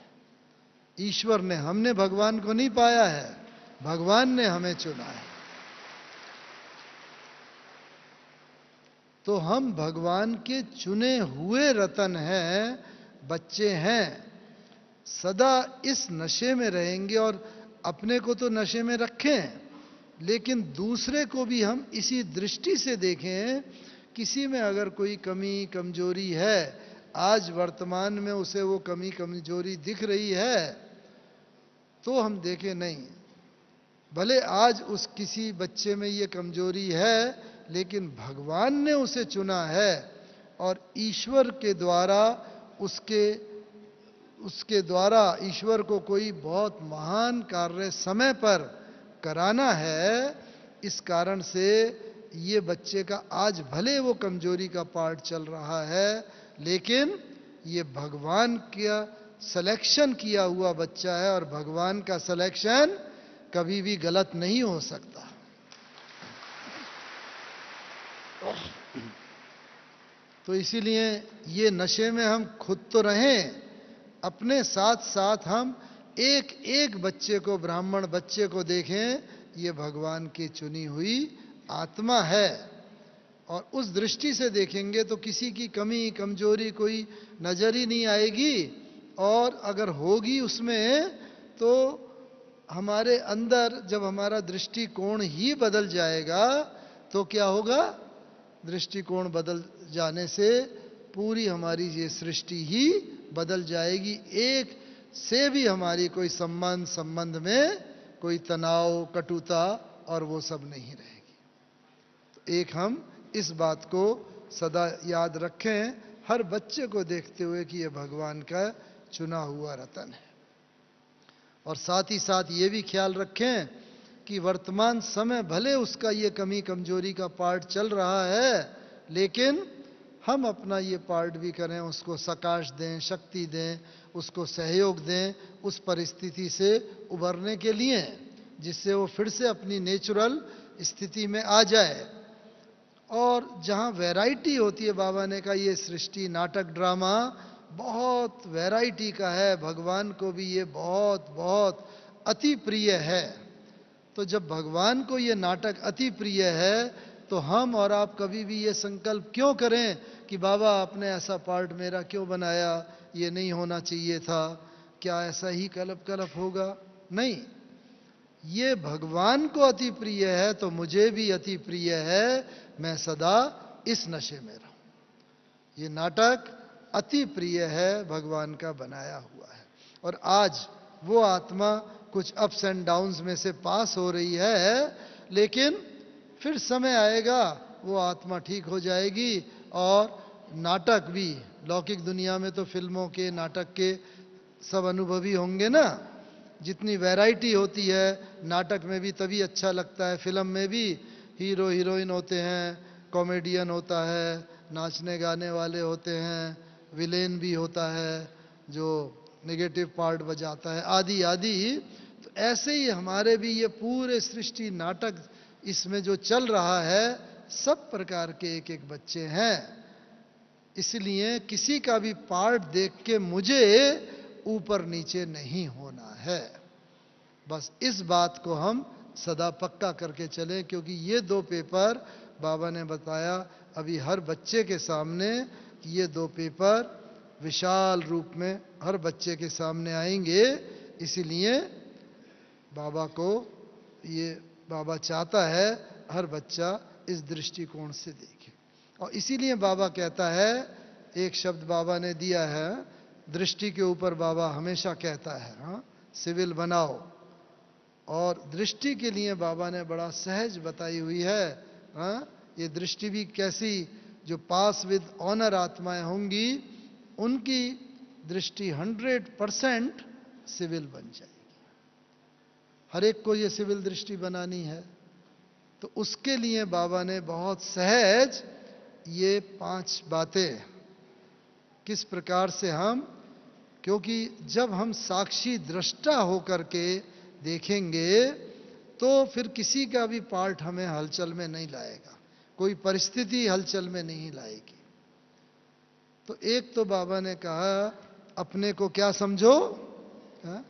ईश्वर ने, हमने भगवान को नहीं पाया है, भगवान ने हमें चुना है। तो हम भगवान के चुने हुए रतन हैं, बच्चे हैं, सदा इस नशे में रहेंगे, और अपने को तो नशे में रखें, लेकिन दूसरे को भी हम इसी दृष्टि से देखें, किसी में अगर कोई कमी कमजोरी है, आज वर्तमान में उसे वो कमी कमजोरी दिख रही है, तो हम देखें नहीं, भले आज उस किसी बच्चे में ये कमजोरी है, लेकिन भगवान ने उसे चुना है, और ईश्वर के द्वारा उसके द्वारा ईश्वर को कोई बहुत महान कार्य समय पर कराना है। इस कारण से ये बच्चे का आज भले वो कमजोरी का पार्ट चल रहा है, लेकिन ये भगवान का सिलेक्शन किया हुआ बच्चा है, और भगवान का सिलेक्शन कभी भी गलत नहीं हो सकता। तो इसीलिए ये नशे में हम खुद तो रहें, अपने साथ साथ हम एक एक बच्चे को, ब्राह्मण बच्चे को देखें, ये भगवान की चुनी हुई आत्मा है, और उस दृष्टि से देखेंगे तो किसी की कमी कमजोरी कोई नजर ही नहीं आएगी, और अगर होगी उसमें तो हमारे अंदर जब हमारा दृष्टिकोण ही बदल जाएगा तो क्या होगा? दृष्टिकोण बदल जाने से पूरी हमारी ये सृष्टि ही बदल जाएगी। एक से भी हमारी कोई संबंध में कोई तनाव कटुता और वो सब नहीं रहेगी। तो एक हम इस बात को सदा याद रखें हर बच्चे को देखते हुए कि ये भगवान का चुना हुआ रतन है। और साथ ही साथ ये भी ख्याल रखें कि वर्तमान समय भले उसका ये कमी कमजोरी का पार्ट चल रहा है, लेकिन हम अपना ये पार्ट भी करें, उसको सकाश दें, शक्ति दें, उसको सहयोग दें उस परिस्थिति से उभरने के लिए, जिससे वो फिर से अपनी नेचुरल स्थिति में आ जाए। और जहाँ वैरायटी होती है, बाबा ने कहा ये सृष्टि नाटक ड्रामा बहुत वैरायटी का है, भगवान को भी ये बहुत बहुत अति प्रिय है। तो जब भगवान को ये नाटक अति प्रिय है तो हम और आप कभी भी ये संकल्प क्यों करें कि बाबा आपने ऐसा पार्ट मेरा क्यों बनाया, ये नहीं होना चाहिए था, क्या ऐसा ही कलप कलप होगा? नहीं, ये भगवान को अति प्रिय है तो मुझे भी अति प्रिय है, मैं सदा इस नशे में रहूं। ये नाटक अति प्रिय है, भगवान का बनाया हुआ है। और आज वो आत्मा कुछ अप्स एंड डाउन्स में से पास हो रही है, लेकिन फिर समय आएगा वो आत्मा ठीक हो जाएगी। और नाटक भी लौकिक दुनिया में तो फिल्मों के नाटक के सब अनुभवी होंगे ना, जितनी वैरायटी होती है नाटक में भी तभी अच्छा लगता है। फिल्म में भी हीरो हीरोइन होते हैं, कॉमेडियन होता है, नाचने गाने वाले होते हैं, विलेन भी होता है जो नेगेटिव पार्ट बजाता है, आदि आदि। तो ऐसे ही हमारे भी ये पूरे सृष्टि नाटक इसमें जो चल रहा है, सब प्रकार के एक एक बच्चे हैं। इसलिए किसी का भी पार्ट देख के मुझे ऊपर नीचे नहीं होना है। बस इस बात को हम सदा पक्का करके चलें, क्योंकि ये दो पेपर बाबा ने बताया अभी हर बच्चे के सामने, ये दो पेपर विशाल रूप में हर बच्चे के सामने आएंगे। इसीलिए बाबा को ये बाबा चाहता है हर बच्चा इस दृष्टिकोण से देखे। और इसीलिए बाबा कहता है, एक शब्द बाबा ने दिया है दृष्टि के ऊपर, बाबा हमेशा कहता है हाँ सिविल बनाओ। और दृष्टि के लिए बाबा ने बड़ा सहज बताई हुई है। हाँ, ये दृष्टि भी कैसी, जो पास विद ऑनर आत्माएं होंगी उनकी दृष्टि 100% सिविल बन जाएगी। हर एक को ये सिविल दृष्टि बनानी है, तो उसके लिए बाबा ने बहुत सहज ये 5 बातें किस प्रकार से हम, क्योंकि जब हम साक्षी दृष्टा होकर के देखेंगे तो फिर किसी का भी पार्ट हमें हलचल में नहीं लाएगा, कोई परिस्थिति हलचल में नहीं लाएगी। तो एक तो बाबा ने कहा अपने को क्या समझो, हा?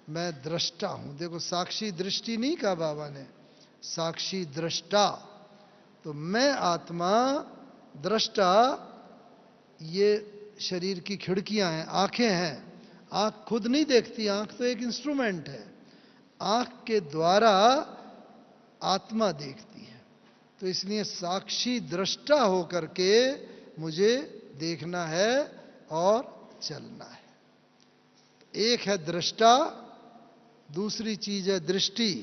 मैं दृष्टा हूं। देखो साक्षी दृष्टि नहीं कहा बाबा ने, साक्षी दृष्टा। तो मैं आत्मा, दृष्टा, ये शरीर की खिड़कियां हैं, आंखें हैं। आंख खुद नहीं देखती, आंख तो एक इंस्ट्रूमेंट है। आंख के द्वारा आत्मा देखती है। तो इसलिए साक्षी दृष्टा होकर के मुझे देखना है और चलना है। एक है दृष्टा, दूसरी चीज है दृष्टि।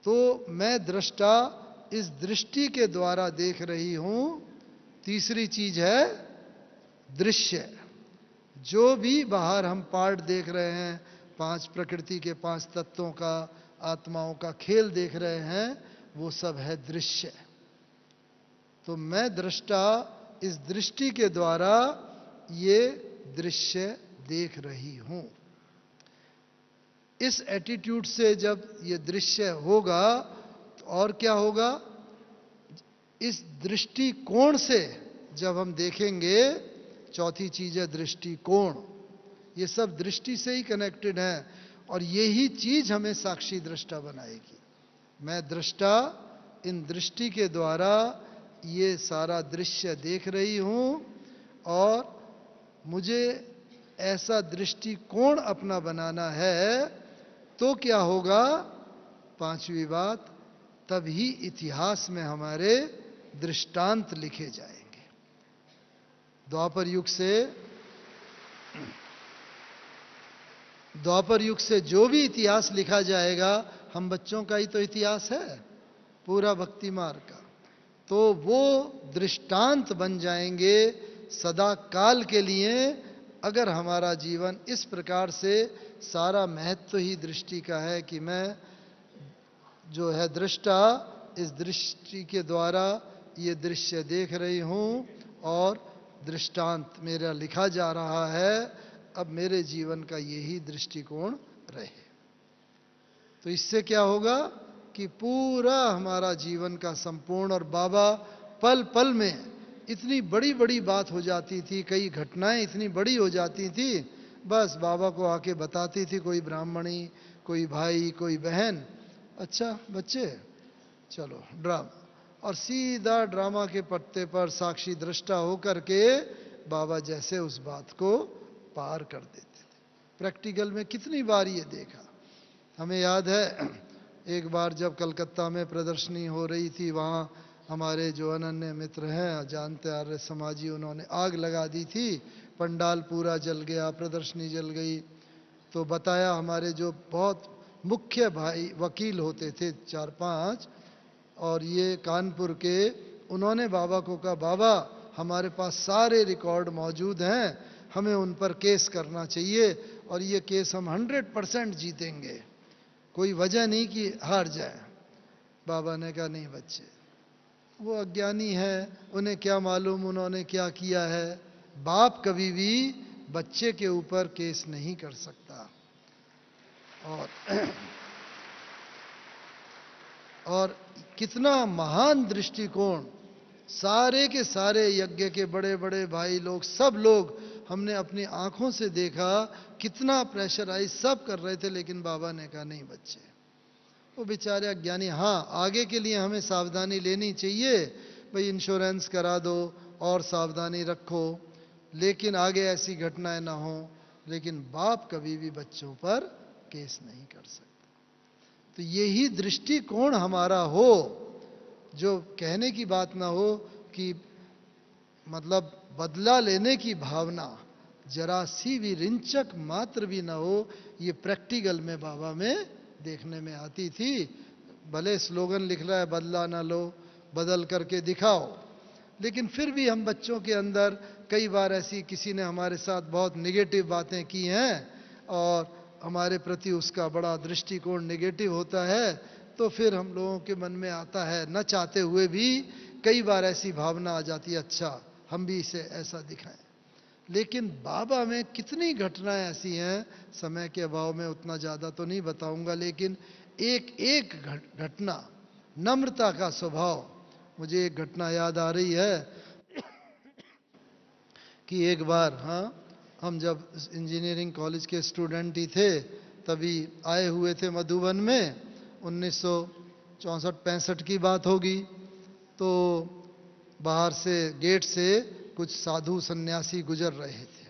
तो मैं दृष्टा इस दृष्टि के द्वारा देख रही हूं। तीसरी चीज है दृश्य। जो भी बाहर हम पार्ट देख रहे हैं, 5 प्रकृति के 5 तत्वों का, आत्माओं का खेल देख रहे हैं, वो सब है दृश्य। तो मैं दृष्टा इस दृष्टि के द्वारा ये दृश्य देख रही हूं। इस एटीट्यूड से जब ये दृश्य होगा तो और क्या होगा, इस दृष्टिकोण से जब हम देखेंगे, चौथी चीज है दृष्टिकोण। ये सब दृष्टि से ही कनेक्टेड है और यही चीज हमें साक्षी दृष्टा बनाएगी। मैं दृष्टा इन दृष्टि के द्वारा ये सारा दृश्य देख रही हूं और मुझे ऐसा दृष्टिकोण अपना बनाना है, तो क्या होगा? पांचवी बात, तभी इतिहास में हमारे दृष्टांत लिखे जाएंगे। द्वापर युग से जो भी इतिहास लिखा जाएगा, हम बच्चों का ही तो इतिहास है, पूरा भक्ति मार्ग का, तो वो दृष्टांत बन जाएंगे सदा काल के लिए। अगर हमारा जीवन इस प्रकार से, सारा महत्व ही दृष्टि का है कि मैं जो है दृष्टा, इस दृष्टि के द्वारा ये दृश्य देख रही हूं और दृष्टांत मेरा लिखा जा रहा है, अब मेरे जीवन का यही दृष्टिकोण रहे। तो इससे क्या होगा कि पूरा हमारा जीवन का संपूर्ण, और बाबा पल पल में इतनी बड़ी बड़ी बात हो जाती थी, कई घटनाएं इतनी बड़ी हो जाती थी, बस बाबा को आके बताती थी कोई ब्राह्मणी, कोई भाई, कोई बहन, अच्छा बच्चे चलो ड्रामा, और सीधा ड्रामा के पत्ते पर साक्षी दृष्टा होकर के बाबा जैसे उस बात को पार कर देते थे। प्रैक्टिकल में कितनी बार ये देखा। हमें याद है एक बार जब कलकत्ता में प्रदर्शनी हो रही थी, वहाँ हमारे जो अनन्य मित्र हैं, जानते आर्य समाजी, उन्होंने आग लगा दी थी, पंडाल पूरा जल गया, प्रदर्शनी जल गई। तो बताया हमारे जो बहुत मुख्य भाई वकील होते थे 4-5, और ये कानपुर के, उन्होंने बाबा को कहा, बाबा हमारे पास सारे रिकॉर्ड मौजूद हैं, हमें उन पर केस करना चाहिए और ये केस हम 100% जीतेंगे, कोई वजह नहीं कि हार जाए। बाबा ने कहा, नहीं बच्चे, वो अज्ञानी है, उन्हें क्या मालूम उन्होंने क्या किया है। बाप कभी भी बच्चे के ऊपर केस नहीं कर सकता। और कितना महान दृष्टिकोण, सारे के सारे यज्ञ के बड़े बड़े भाई लोग, सब लोग हमने अपनी आंखों से देखा, कितना प्रेशराइज सब कर रहे थे, लेकिन बाबा ने कहा, नहीं बच्चे, वो बेचारे अज्ञानी, हाँ आगे के लिए हमें सावधानी लेनी चाहिए, भाई इंश्योरेंस करा दो और सावधानी रखो, लेकिन आगे ऐसी घटनाएं ना हो। लेकिन बाप कभी भी बच्चों पर केस नहीं कर सकता। तो यही दृष्टिकोण हमारा हो, जो कहने की बात ना हो कि मतलब बदला लेने की भावना जरा सी भी रिंचक मात्र भी ना हो, ये प्रैक्टिकल में बाबा में देखने में आती थी। भले स्लोगन लिख रहा है बदला ना लो, बदल करके दिखाओ, लेकिन फिर भी हम बच्चों के अंदर कई बार ऐसी, किसी ने हमारे साथ बहुत निगेटिव बातें की हैं और हमारे प्रति उसका बड़ा दृष्टिकोण निगेटिव होता है, तो फिर हम लोगों के मन में आता है, न चाहते हुए भी कई बार ऐसी भावना आ जाती है, अच्छा हम भी इसे ऐसा दिखाएं। लेकिन बाबा में कितनी घटनाएं ऐसी हैं, समय के अभाव में उतना ज़्यादा तो नहीं बताऊंगा, लेकिन एक एक घटना, नम्रता का स्वभाव। मुझे एक घटना याद आ रही है कि एक बार, हाँ, हम जब इंजीनियरिंग कॉलेज के स्टूडेंट ही थे, तभी आए हुए थे मधुबन में, 1964-65 की बात होगी। तो बाहर से गेट से कुछ साधु सन्यासी गुजर रहे थे।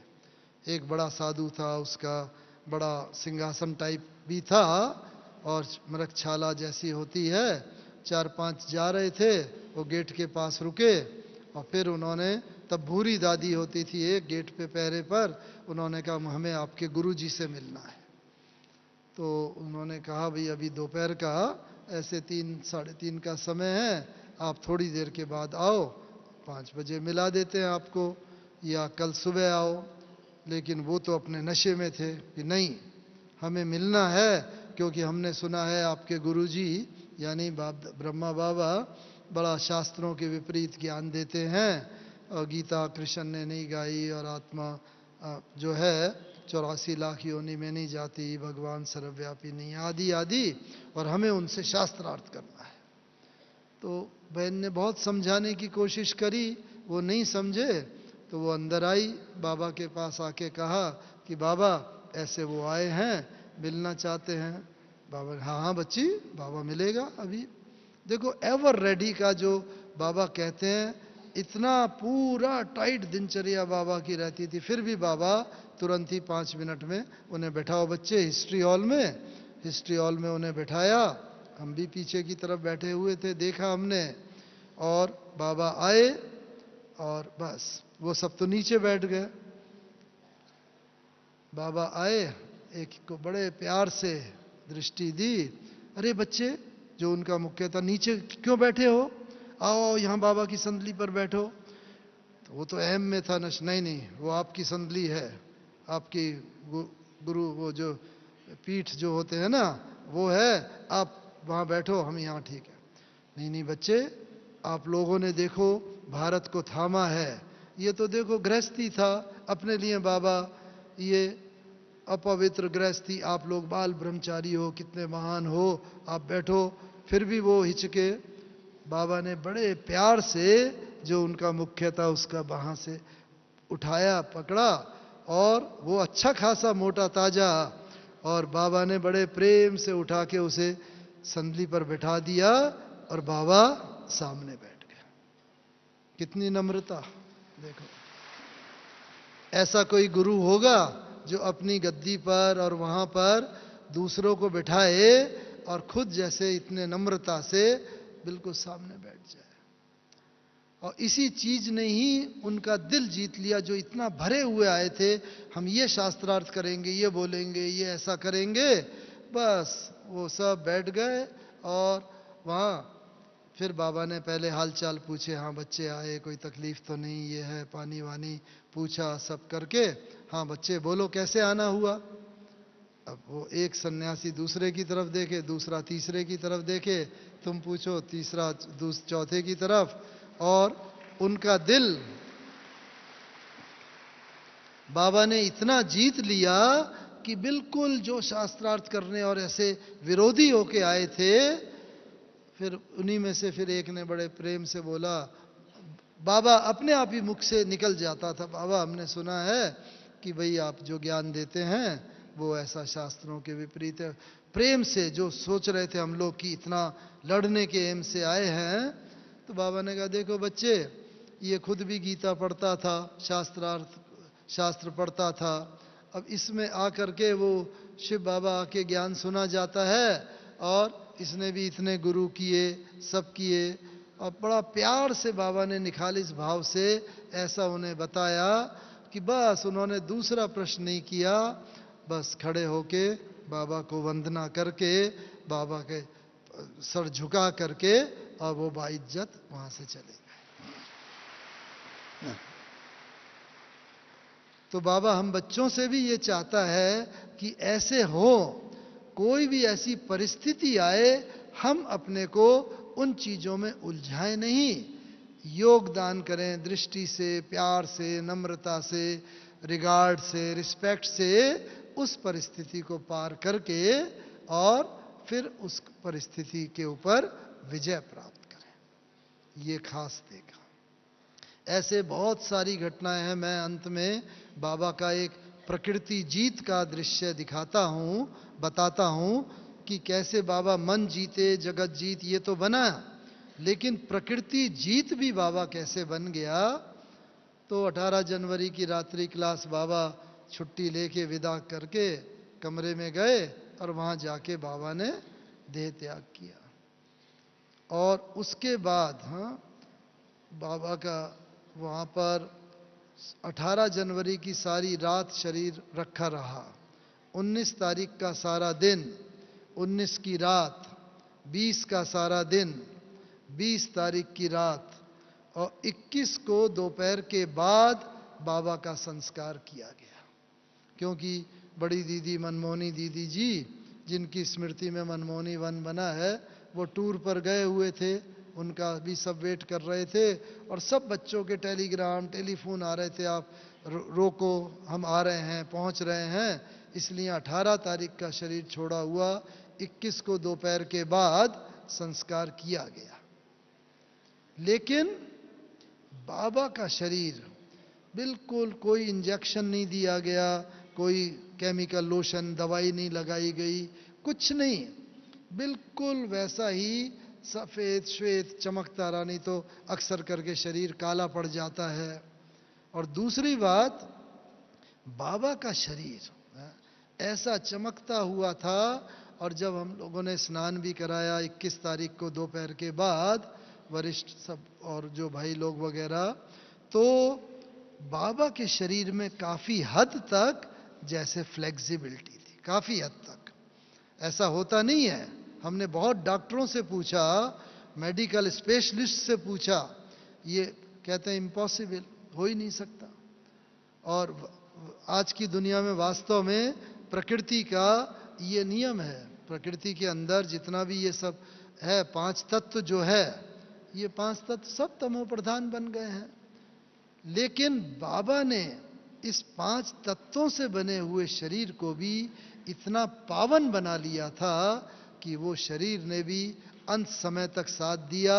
एक बड़ा साधु था, उसका बड़ा सिंहासन टाइप भी था और मृगछाला जैसी होती है। 4-5 जा रहे थे, वो गेट के पास रुके और फिर उन्होंने, तब भूरी दादी होती थी एक गेट पे पहरे पर, उन्होंने कहा हमें आपके गुरुजी से मिलना है। तो उन्होंने कहा भाई अभी दोपहर का ऐसे 3-3:30 का समय है, आप थोड़ी देर के बाद आओ, 5 बजे मिला देते हैं आपको, या कल सुबह आओ। लेकिन वो तो अपने नशे में थे कि नहीं, हमें मिलना है, क्योंकि हमने सुना है आपके गुरुजी यानी ब्रह्मा बाबा बड़ा शास्त्रों के विपरीत ज्ञान देते हैं, और गीता कृष्ण ने नहीं गाई, और आत्मा जो है 84 लाख योनि में नहीं जाती, भगवान सर्वव्यापी नहीं, आदि आदि, और हमें उनसे शास्त्रार्थ करना है। तो बहन ने बहुत समझाने की कोशिश करी, वो नहीं समझे, तो वो अंदर आई, बाबा के पास आके कहा कि बाबा ऐसे वो आए हैं, मिलना चाहते हैं। बाबा, हाँ हाँ बच्ची, बाबा मिलेगा अभी। देखो एवर रेडी का जो बाबा कहते हैं, इतना पूरा टाइट दिनचर्या बाबा की रहती थी, फिर भी बाबा तुरंत ही 5 मिनट में उन्हें बैठाओ बच्चे हिस्ट्री हॉल में। हिस्ट्री हॉल में उन्हें बैठाया, हम भी पीछे की तरफ बैठे हुए थे, देखा हमने, और बाबा आए और बस वो सब तो नीचे बैठ गए। बाबा आए, एक को बड़े प्यार से दृष्टि दी, अरे बच्चे, जो उनका मुख्य था, नीचे क्यों बैठे हो, आओ यहाँ बाबा की संदली पर बैठो। तो वो तो अहम में था, नहीं नहीं वो आपकी संदली है, आपकी गुरु वो जो पीठ जो होते हैं ना वो है, आप वहाँ बैठो, हम यहाँ ठीक है। नहीं नहीं बच्चे, आप लोगों ने देखो भारत को थामा है, ये तो देखो गृहस्थी था अपने लिए बाबा, ये अपवित्र गृहस्थी, आप लोग बाल ब्रह्मचारी हो, कितने महान हो, आप बैठो। फिर भी वो हिचके। बाबा ने बड़े प्यार से जो उनका मुख्य था उसका वहां से उठाया, पकड़ा, और वो अच्छा खासा मोटा ताजा, और बाबा ने बड़े प्रेम से उठा के उसे संदली पर बैठा दिया और बाबा सामने बैठ गए। कितनी नम्रता देखो। ऐसा कोई गुरु होगा जो अपनी गद्दी पर और वहां पर दूसरों को बिठाए और खुद जैसे इतने नम्रता से बिल्कुल सामने बैठ जाए। और इसी चीज ने ही उनका दिल जीत लिया, जो इतना भरे हुए आए थे, हम ये शास्त्रार्थ करेंगे, ये बोलेंगे, ये ऐसा करेंगे, बस वो सब बैठ गए। और वहाँ फिर बाबा ने पहले हालचाल पूछे, हाँ बच्चे आए, कोई तकलीफ तो नहीं, ये है, पानी वानी पूछा सब करके, हाँ बच्चे बोलो कैसे आना हुआ। अब वो एक सन्यासी दूसरे की तरफ देखे, दूसरा तीसरे की तरफ देखे, तुम पूछो, तीसरा चौथे की तरफ, और उनका दिल बाबा ने इतना जीत लिया कि बिल्कुल जो शास्त्रार्थ करने और ऐसे विरोधी होके आए थे, फिर उन्हीं में से फिर एक ने बड़े प्रेम से बोला, बाबा अपने आप ही मुख से निकल जाता था, बाबा हमने सुना है कि भाई आप जो ज्ञान देते हैं वो ऐसा शास्त्रों के विपरीत है। प्रेम से जो सोच रहे थे हम लोग कि इतना लड़ने के एम से आए हैं, तो बाबा ने कहा देखो बच्चे, ये खुद भी गीता पढ़ता था, शास्त्र पढ़ता था, अब इसमें आकर के वो शिव बाबा के ज्ञान सुना जाता है, और इसने भी इतने गुरु किए, सब किए, और बड़ा प्यार से बाबा ने निखालिस भाव से ऐसा उन्हें बताया कि बस उन्होंने दूसरा प्रश्न नहीं किया, बस खड़े होके बाबा को वंदना करके, बाबा के सर झुका करके, और वो बाइज्जत वहां से चले गए। तो बाबा हम बच्चों से भी ये चाहता है कि ऐसे हो, कोई भी ऐसी परिस्थिति आए, हम अपने को उन चीजों में उलझाएं नहीं, योगदान करें दृष्टि से, प्यार से, नम्रता से, रिगार्ड से, रिस्पेक्ट से, उस परिस्थिति को पार करके और फिर उस परिस्थिति के ऊपर विजय प्राप्त करें। ये खास देखा। ऐसे बहुत सारी घटनाएं हैं। मैं अंत में बाबा का एक प्रकृति जीत का दृश्य दिखाता हूं, बताता हूं कि कैसे बाबा मन जीते जगत जीत ये तो बना, लेकिन प्रकृति जीत भी बाबा कैसे बन गया। तो 18 जनवरी की रात्रि क्लास बाबा छुट्टी लेके विदा करके कमरे में गए और वहां जाके बाबा ने देह त्याग किया। और उसके बाद बाबा का वहां पर 18 जनवरी की सारी रात शरीर रखा रहा, 19 तारीख का सारा दिन, 19 की रात, 20 का सारा दिन, 20 तारीख की रात, और 21 को दोपहर के बाद बाबा का संस्कार किया गया। क्योंकि बड़ी दीदी मनमोहनी दीदी जी, जिनकी स्मृति में मनमोहनी वन बना है, वो टूर पर गए हुए थे, उनका भी सब वेट कर रहे थे, और सब बच्चों के टेलीग्राम टेलीफोन आ रहे थे, आप रोको, हम आ रहे हैं, पहुंच रहे हैं। इसलिए 18 तारीख का शरीर छोड़ा हुआ, 21 को दोपहर के बाद संस्कार किया गया। लेकिन बाबा का शरीर बिल्कुल कोई इंजेक्शन नहीं दिया गया, कोई केमिकल लोशन दवाई नहीं लगाई गई, कुछ नहीं, बिल्कुल वैसा ही सफेद श्वेत चमकता रहा, नहीं तो अक्सर करके शरीर काला पड़ जाता है। और दूसरी बात, बाबा का शरीर ऐसा चमकता हुआ था। और जब हम लोगों ने स्नान भी कराया 21 तारीख को दोपहर के बाद, वरिष्ठ सब और जो भाई लोग वगैरह, तो बाबा के शरीर में काफी हद तक जैसे फ्लेक्सिबिलिटी थी, काफी हद तक। ऐसा होता नहीं है। हमने बहुत डॉक्टरों से पूछा, मेडिकल स्पेशलिस्ट से पूछा, ये कहते हैं इम्पॉसिबल, हो ही नहीं सकता। और आज की दुनिया में वास्तव में प्रकृति का ये नियम है। प्रकृति के अंदर जितना भी ये सब है, 5 तत्व जो है, ये 5 तत्व सब तमो प्रधान बन गए हैं। लेकिन बाबा ने इस 5 तत्वों से बने हुए शरीर को भी इतना पावन बना लिया था कि वो शरीर ने भी अंत समय तक साथ दिया,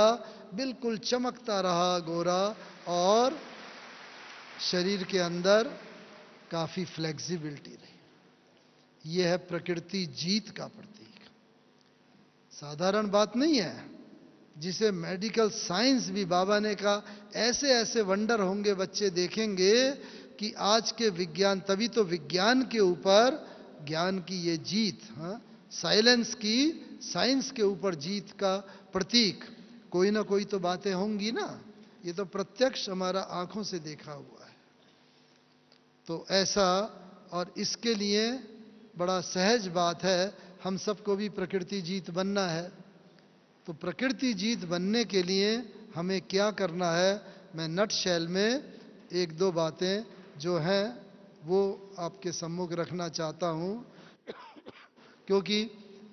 बिल्कुल चमकता रहा, गोरा, और शरीर के अंदर काफी फ्लेक्सिबिलिटी रही। यह है प्रकृति जीत का प्रतीक। साधारण बात नहीं है, जिसे मेडिकल साइंस भी बाबा ने कहा ऐसे ऐसे वंडर होंगे, बच्चे देखेंगे कि आज के विज्ञान, तभी तो विज्ञान के ऊपर ज्ञान की ये जीत, साइलेंस की, साइंस के ऊपर जीत का प्रतीक, कोई ना कोई तो बातें होंगी ना। ये तो प्रत्यक्ष हमारा आंखों से देखा हुआ है। तो ऐसा, और इसके लिए बड़ा सहज बात है, हम सबको भी प्रकृति जीत बनना है। तो प्रकृति जीत बनने के लिए हमें क्या करना है, मैं नट शैल में 1-2 बातें जो हैं वो आपके सम्मुख रखना चाहता हूं। क्योंकि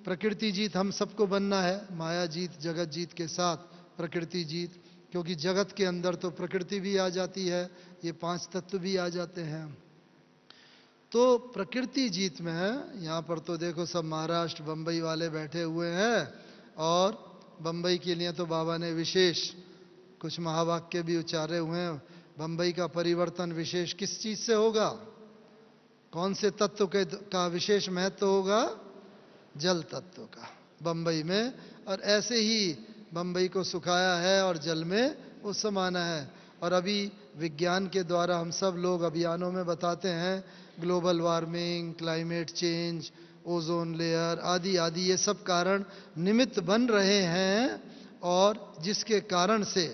प्रकृति जीत हम सबको बनना है, माया जीत, जगत जीत के साथ प्रकृति जीत। क्योंकि जगत के अंदर तो प्रकृति भी आ जाती है, ये 5 तत्व भी आ जाते हैं। तो प्रकृति जीत में है, यहाँ पर तो देखो सब महाराष्ट्र बंबई वाले बैठे हुए हैं, और बंबई के लिए तो बाबा ने विशेष कुछ महावाक्य भी उच्चारे हुए हैं। बंबई का परिवर्तन विशेष किस चीज से होगा, कौन से तत्व का विशेष महत्व होगा, जल तत्व का बंबई में। और ऐसे ही बंबई को सुखाया है और जल में वो समाना है। और अभी विज्ञान के द्वारा हम सब लोग अभियानों में बताते हैं, global warming, climate change, ozone layer आदि आदि, ये सब कारण निमित्त बन रहे हैं, और जिसके कारण से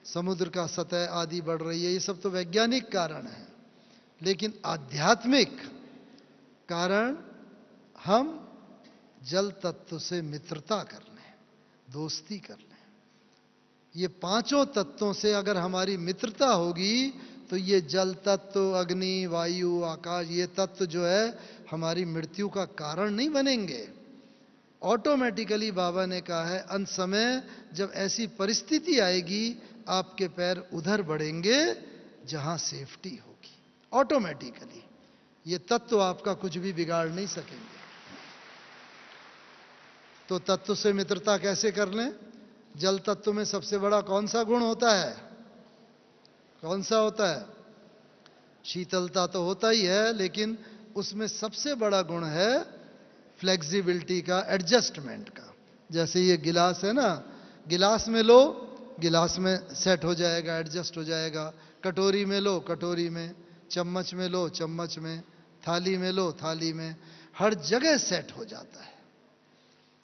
समुद्र का सतह आदि बढ़ रही है। ये सब तो वैज्ञानिक कारण है। लेकिन आध्यात्मिक कारण, हम जल तत्व से मित्रता कर लें, दोस्ती कर लें। ये 5 तत्वों से अगर हमारी मित्रता होगी तो ये जल तत्व, अग्नि, वायु, आकाश, ये तत्व जो है हमारी मृत्यु का कारण नहीं बनेंगे। ऑटोमेटिकली बाबा ने कहा है, अंत समय जब ऐसी परिस्थिति आएगी, आपके पैर उधर बढ़ेंगे जहां सेफ्टी होगी। ऑटोमेटिकली ये तत्व आपका कुछ भी बिगाड़ नहीं सकेंगे। तो तत्व से मित्रता कैसे कर लें? जल तत्व में सबसे बड़ा कौन सा गुण होता है? कौन सा होता है? शीतलता तो होता ही है, लेकिन उसमें सबसे बड़ा गुण है फ्लेक्सिबिलिटी का, एडजस्टमेंट का। जैसे ये गिलास है ना, गिलास में लो, गिलास में सेट हो जाएगा, एडजस्ट हो जाएगा। कटोरी में लो, कटोरी में, चम्मच में लो, चम्मच में, थाली में लो, थाली में, हर जगह सेट हो जाता है।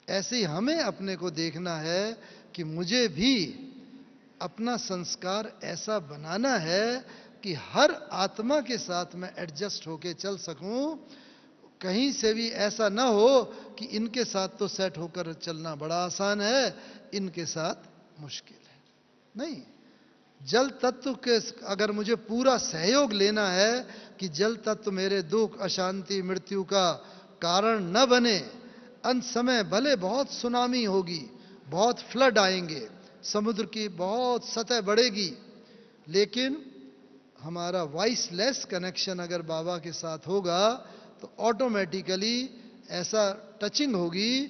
ऐसे ही हमें अपने को देखना है कि मुझे भी अपना संस्कार ऐसा बनाना है कि हर आत्मा के साथ मैं एडजस्ट होके चल सकूं। कहीं से भी ऐसा ना हो कि इनके साथ तो सेट होकर चलना बड़ा आसान है, इनके साथ मुश्किल है। नहीं, जल तत्व के अगर मुझे पूरा सहयोग लेना है कि जल तत्व मेरे दुख, अशांति, मृत्यु का कारण न बने। अंत समय भले बहुत सुनामी होगी, बहुत फ्लड आएंगे, समुद्र की बहुत सतह बढ़ेगी, लेकिन हमारा वॉइसलेस कनेक्शन अगर बाबा के साथ होगा तो ऑटोमेटिकली ऐसा टचिंग होगी,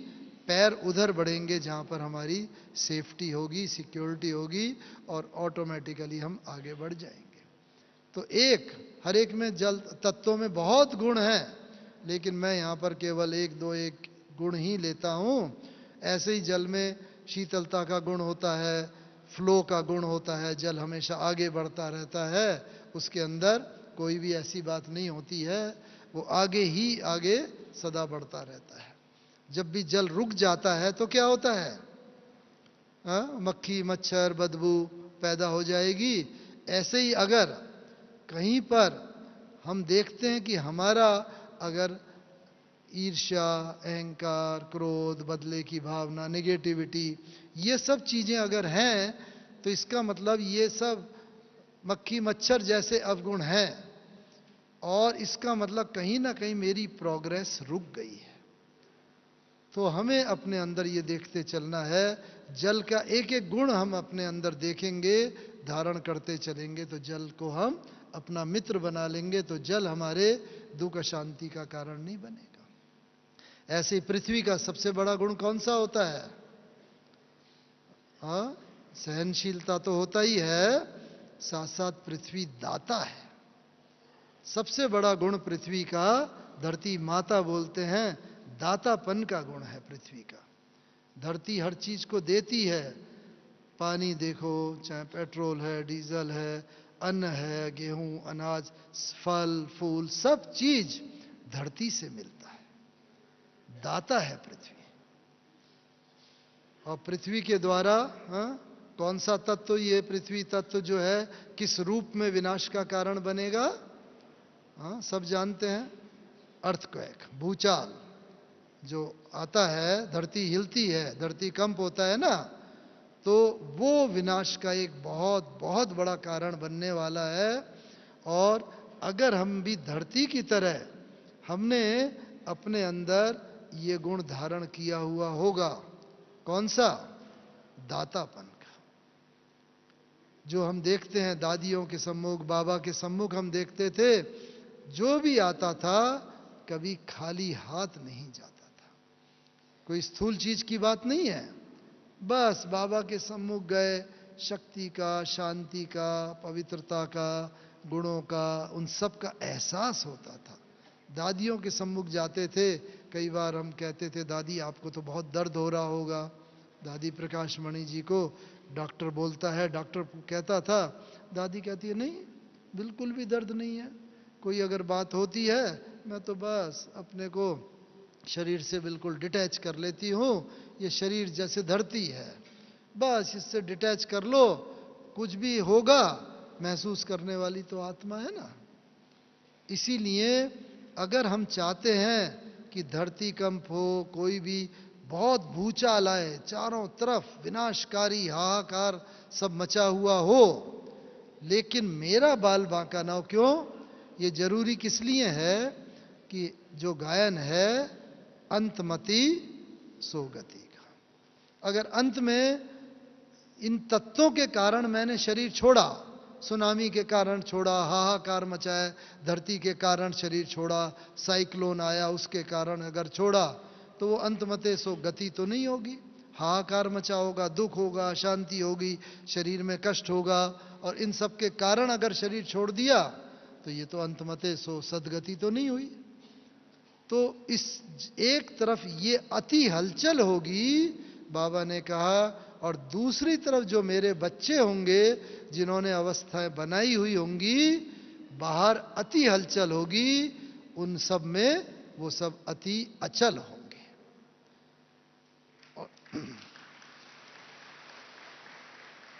पैर उधर बढ़ेंगे जहां पर हमारी सेफ्टी होगी, सिक्योरिटी होगी, और ऑटोमेटिकली हम आगे बढ़ जाएंगे। तो हर एक में जल तत्वों में बहुत गुण हैं, लेकिन मैं यहां पर केवल 1 गुण ही लेता हूं। ऐसे ही जल में शीतलता का गुण होता है, फ्लो का गुण होता है, जल हमेशा आगे बढ़ता रहता है, उसके अंदर कोई भी ऐसी बात नहीं होती है, वो आगे ही आगे सदा बढ़ता रहता है। जब भी जल रुक जाता है तो क्या होता है? मक्खी मच्छर बदबू पैदा हो जाएगी। ऐसे ही अगर कहीं पर हम देखते हैं कि हमारा अगर ईर्ष्या, अहंकार, क्रोध, बदले की भावना, नेगेटिविटी, ये सब चीजें अगर हैं, तो इसका मतलब ये सब मक्खी मच्छर जैसे अवगुण हैं, और इसका मतलब कहीं ना कहीं मेरी प्रोग्रेस रुक गई है। तो हमें अपने अंदर ये देखते चलना है, जल का एक एक गुण हम अपने अंदर देखेंगे, धारण करते चलेंगे, तो जल को हम अपना मित्र बना लेंगे, तो जल हमारे दुख शांति का कारण नहीं बनेगा। ऐसे ही पृथ्वी का सबसे बड़ा गुण कौन सा होता है? सहनशीलता तो होता ही है, साथ साथ पृथ्वी दाता है। सबसे बड़ा गुण पृथ्वी का, धरती माता बोलते हैं, दातापन का गुण है पृथ्वी का। धरती हर चीज को देती है। पानी देखो, चाहे पेट्रोल है, डीजल है, अन्न है, गेहूं, अनाज, फल फूल, सब चीज धरती से मिलता है। दाता है पृथ्वी। और पृथ्वी के द्वारा कौन सा तत्व, ये पृथ्वी तत्व जो है किस रूप में विनाश का कारण बनेगा? सब जानते हैं, अर्थक्वेक, भूचाल जो आता है, धरती हिलती है, धरती कंप होता है ना, तो वो विनाश का एक बहुत बहुत बड़ा कारण बनने वाला है। और अगर हम भी धरती की तरह हमने अपने अंदर ये गुण धारण किया हुआ होगा, कौन सा? दातापन का। जो हम देखते हैं दादियों के सम्मुख, बाबा के सम्मुख हम देखते थे, जो भी आता था कभी खाली हाथ नहीं जाता था। कोई स्थूल चीज की बात नहीं है, बस बाबा के सम्मुख गए, शक्ति का, शांति का, पवित्रता का, गुणों का, उन सब का एहसास होता था। दादियों के सम्मुख जाते थे, कई बार हम कहते थे, दादी आपको तो बहुत दर्द हो रहा होगा। दादी प्रकाश मणि जी को डॉक्टर बोलता है, डॉक्टर कहता था, दादी कहती है नहीं, बिल्कुल भी दर्द नहीं है। कोई अगर बात होती है, मैं तो बस अपने को शरीर से बिल्कुल डिटैच कर लेती हूँ। ये शरीर जैसे धरती है, बस इससे डिटैच कर लो, कुछ भी होगा महसूस करने वाली तो आत्मा है ना। इसीलिए अगर हम चाहते हैं कि धरती कंप हो, कोई भी बहुत भूचाल आए, चारों तरफ विनाशकारी हाहाकार सब मचा हुआ हो, लेकिन मेरा बाल बांका ना हो, क्यों? ये जरूरी किस लिए है कि जो गायन है, अंतमति सोगति का। अगर अंत में इन तत्वों के कारण मैंने शरीर छोड़ा, सुनामी के कारण छोड़ा, हाहाकार मचाया, धरती के कारण शरीर छोड़ा, साइक्लोन आया उसके कारण अगर छोड़ा, तो वो अंतमते सो गति तो नहीं होगी। हाहाकार मचा होगा, दुख होगा, शांति होगी, शरीर में कष्ट होगा, और इन सब के कारण अगर शरीर छोड़ दिया, तो ये तो अंतमते सो सदगति तो नहीं हुई। तो इस एक तरफ ये अति हलचल होगी, बाबा ने कहा, और दूसरी तरफ जो मेरे बच्चे होंगे, जिन्होंने अवस्थाएं बनाई हुई होंगी, बाहर अति हलचल होगी, उन सब में वो सब अति अचल होंगे।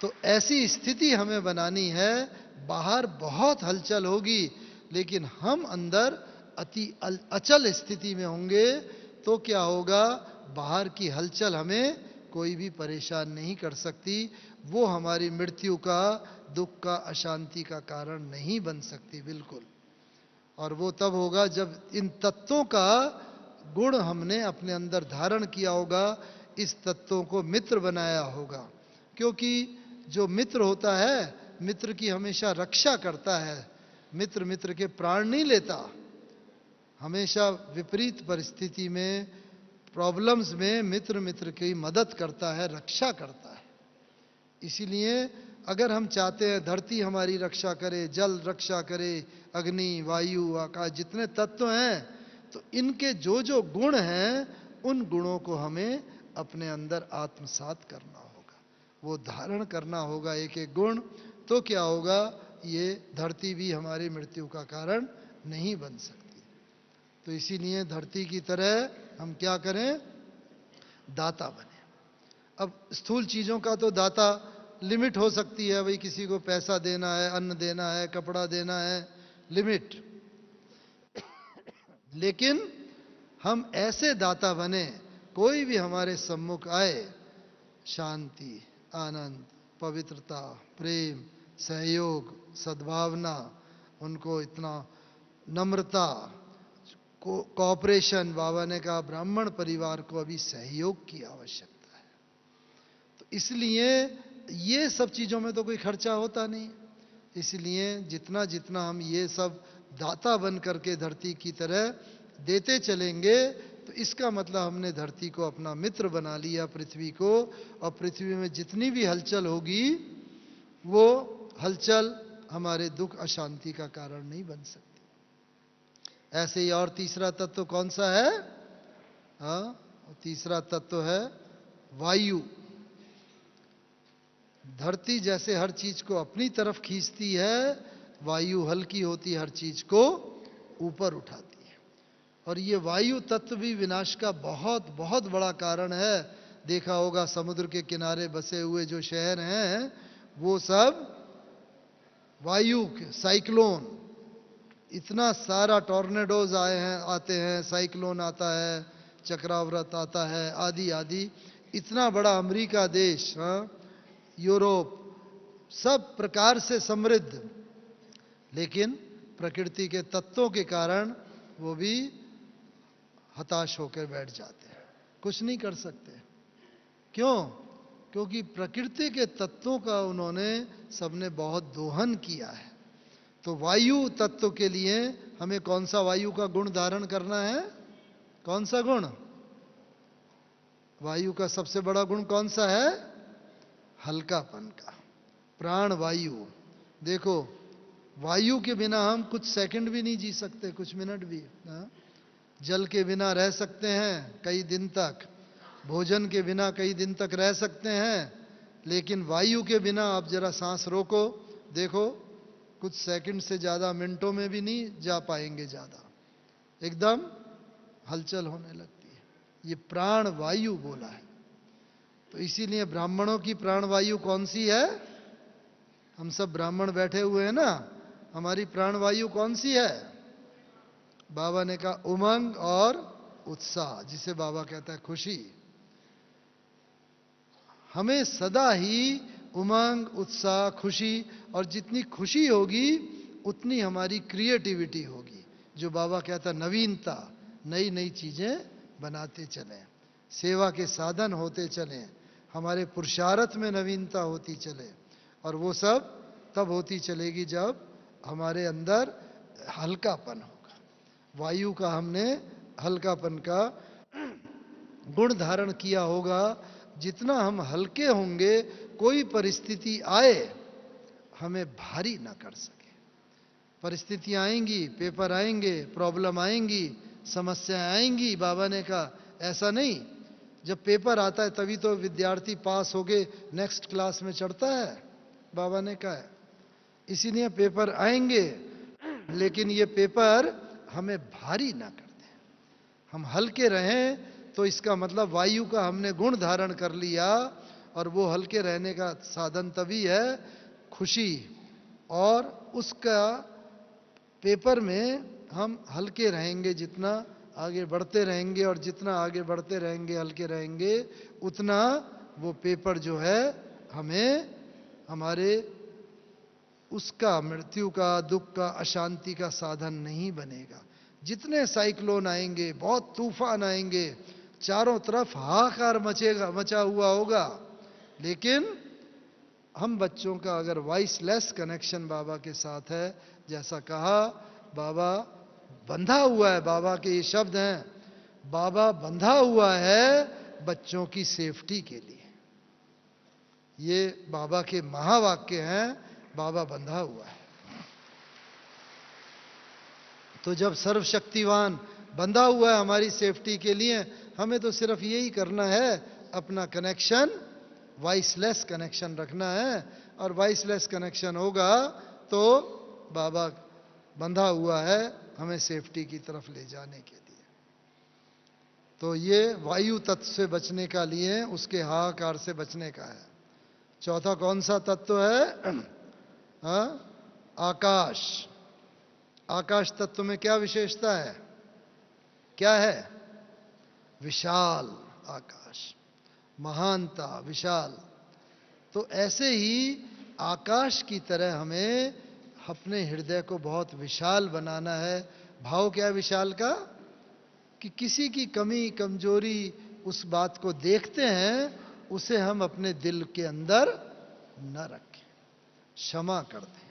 तो ऐसी स्थिति हमें बनानी है, बाहर बहुत हलचल होगी, लेकिन हम अंदर अति अचल स्थिति में होंगे। तो क्या होगा? बाहर की हलचल हमें कोई भी परेशान नहीं कर सकती, वो हमारी मृत्यु का, दुख का, अशांति का कारण नहीं बन सकती, बिल्कुल। और वो तब होगा जब इन तत्वों का गुण हमने अपने अंदर धारण किया होगा, इस तत्वों को मित्र बनाया होगा। क्योंकि जो मित्र होता है, मित्र की हमेशा रक्षा करता है। मित्र मित्र के प्राण नहीं लेता, हमेशा विपरीत परिस्थिति में, प्रॉब्लम्स में मित्र मित्र की मदद करता है, रक्षा करता है। इसीलिए अगर हम चाहते हैं धरती हमारी रक्षा करे, जल रक्षा करे, अग्नि, वायु, आकाश, जितने तत्व हैं, तो इनके जो जो गुण हैं, उन गुणों को हमें अपने अंदर आत्मसात करना होगा, वो धारण करना होगा एक एक गुण। तो क्या होगा, ये धरती भी हमारी मृत्यु का कारण नहीं बन सकती। तो इसीलिए धरती की तरह हम क्या करें, दाता बने। अब स्थूल चीजों का तो दाता लिमिट हो सकती है, भाई किसी को पैसा देना है, अन्न देना है, कपड़ा देना है, लिमिट। लेकिन हम ऐसे दाता बने, कोई भी हमारे सम्मुख आए, शांति, आनंद, पवित्रता, प्रेम, सहयोग, सद्भावना, उनको इतना नम्रता, कोऑपरेशन। बाबा ने कहा ब्राह्मण परिवार को अभी सहयोग की आवश्यकता है। तो इसलिए ये सब चीजों में तो कोई खर्चा होता नहीं, इसलिए जितना जितना हम ये सब दाता बन करके धरती की तरह देते चलेंगे, तो इसका मतलब हमने धरती को अपना मित्र बना लिया, पृथ्वी को। और पृथ्वी में जितनी भी हलचल होगी, वो हलचल हमारे दुख अशांति का कारण नहीं बन सकती। ऐसे ही और तीसरा तत्व कौन सा है? तीसरा तत्व है वायु। धरती जैसे हर चीज को अपनी तरफ खींचती है, वायु हल्की होती हर चीज को ऊपर उठाती है। और ये वायु तत्व भी विनाश का बहुत बहुत बड़ा कारण है। देखा होगा समुद्र के किनारे बसे हुए जो शहर हैं, वो सब वायु के साइक्लोन, इतना सारा टॉर्नेडोज आए हैं, आते हैं, साइक्लोन आता है, चक्रवात आता है, आदि आदि। इतना बड़ा अमेरिका देश, यूरोप, सब प्रकार से समृद्ध, लेकिन प्रकृति के तत्वों के कारण वो भी हताश होकर बैठ जाते हैं, कुछ नहीं कर सकते। क्यों? क्योंकि प्रकृति के तत्वों का उन्होंने सबने बहुत दोहन किया है। तो वायु तत्व के लिए हमें कौन सा वायु का गुण धारण करना है? कौन सा गुण? वायु का सबसे बड़ा गुण कौन सा है? हल्कापन का, प्राण वायु। देखो, वायु के बिना हम कुछ सेकंड भी नहीं जी सकते, कुछ मिनट भी। जल के बिना रह सकते हैं कई दिन तक, भोजन के बिना कई दिन तक रह सकते हैं, लेकिन वायु के बिना आप जरा सांस रोको, देखो कुछ सेकंड से ज्यादा, मिनटों में भी नहीं जा पाएंगे ज्यादा, एकदम हलचल होने लगती है। ये प्राण वायु बोला है। तो इसीलिए ब्राह्मणों की प्राण वायु कौन सी है? हम सब ब्राह्मण बैठे हुए हैं ना, हमारी प्राण वायु कौन सी है? बाबा ने कहा उमंग और उत्साह, जिसे बाबा कहता है खुशी। हमें सदा ही उमंग, उत्साह, खुशी, और जितनी खुशी होगी उतनी हमारी क्रिएटिविटी होगी। जो बाबा कहता है नवीनता, नई नई चीजें बनाते चलें, सेवा के साधन होते चलें, हमारे पुरुषार्थ में नवीनता होती चले। और वो सब तब होती चलेगी जब हमारे अंदर हल्कापन होगा। वायु का हमने हल्कापन का गुण धारण किया होगा। जितना हम हल्के होंगे, कोई परिस्थिति आए हमें भारी ना कर सके। परिस्थितियां आएंगी, पेपर आएंगे, प्रॉब्लम आएंगी, समस्याएं आएंगी। बाबा ने कहा ऐसा नहीं, जब पेपर आता है तभी तो विद्यार्थी पास होके नेक्स्ट क्लास में चढ़ता है, बाबा ने कहा है। इसीलिए पेपर आएंगे, लेकिन ये पेपर हमें भारी ना कर दें, हम हल्के रहें। तो इसका मतलब वायु का हमने गुण धारण कर लिया, और वो हल्के रहने का साधन तभी है खुशी। और उसका पेपर में हम हल्के रहेंगे, जितना आगे बढ़ते रहेंगे, और जितना आगे बढ़ते रहेंगे, हल्के रहेंगे, उतना वो पेपर जो है हमें हमारे उसका मृत्यु का, दुख का, अशांति का साधन नहीं बनेगा। जितने साइक्लोन आएंगे, बहुत तूफान आएंगे, चारों तरफ हाहाकार मचेगा, मचा हुआ होगा, लेकिन हम बच्चों का अगर वॉइसलेस कनेक्शन बाबा के साथ है, जैसा कहा बाबा बंधा हुआ है, बाबा के ये शब्द हैं, बाबा बंधा हुआ है बच्चों की सेफ्टी के लिए। ये बाबा के महावाक्य हैं, बाबा बंधा हुआ है। तो जब सर्वशक्तिवान बंधा हुआ है हमारी सेफ्टी के लिए, हमें तो सिर्फ यही करना है, अपना कनेक्शन वाइसलेस कनेक्शन रखना है, और वाइसलेस कनेक्शन होगा तो बाबा बंधा हुआ है हमें सेफ्टी की तरफ ले जाने के लिए। तो ये वायु तत्व से बचने का लिए, उसके हाहाकार से बचने का है। चौथा कौन सा तत्व है? हाँ, आकाश। आकाश तत्व में क्या विशेषता है? क्या है? विशाल आकाश, महानता, विशाल। तो ऐसे ही आकाश की तरह हमें अपने हृदय को बहुत विशाल बनाना है। भाव क्या है विशाल का? कि किसी की कमी कमजोरी उस बात को देखते हैं, उसे हम अपने दिल के अंदर न रखें, क्षमा कर दें।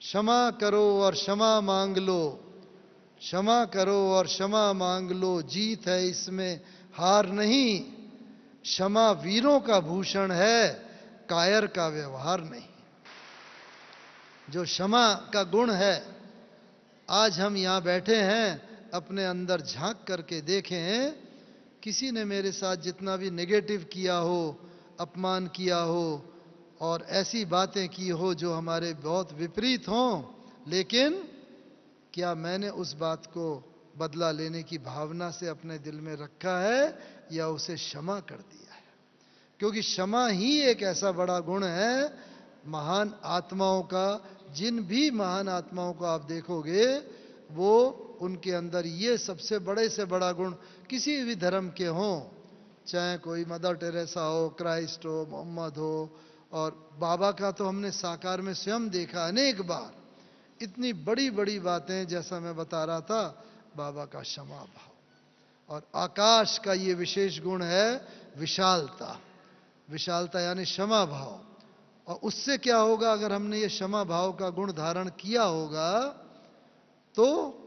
क्षमा करो और क्षमा मांग लो, क्षमा करो और क्षमा मांग लो, जीत है इसमें हार नहीं। क्षमा वीरों का भूषण है, कायर का व्यवहार नहीं। जो क्षमा का गुण है, आज हम यहां बैठे हैं, अपने अंदर झांक करके देखें, किसी ने मेरे साथ जितना भी नेगेटिव किया हो, अपमान किया हो और ऐसी बातें की हो जो हमारे बहुत विपरीत हों, लेकिन क्या मैंने उस बात को बदला लेने की भावना से अपने दिल में रखा है या उसे क्षमा कर दिया है? क्योंकि क्षमा ही एक ऐसा बड़ा गुण है महान आत्माओं का। जिन भी महान आत्माओं को आप देखोगे, वो उनके अंदर ये सबसे बड़े से बड़ा गुण, किसी भी धर्म के हों, चाहे कोई मदर टेरेसा हो, क्राइस्ट हो, मोहम्मद हो, और बाबा का तो हमने साकार में स्वयं देखा अनेक बार। इतनी बड़ी बड़ी बातें, जैसा मैं बता रहा था, बाबा का क्षमा भाव। और आकाश का ये विशेष गुण है विशालता। विशालता यानी क्षमा भाव। और उससे क्या होगा? अगर हमने ये क्षमा भाव का गुण धारण किया होगा, तो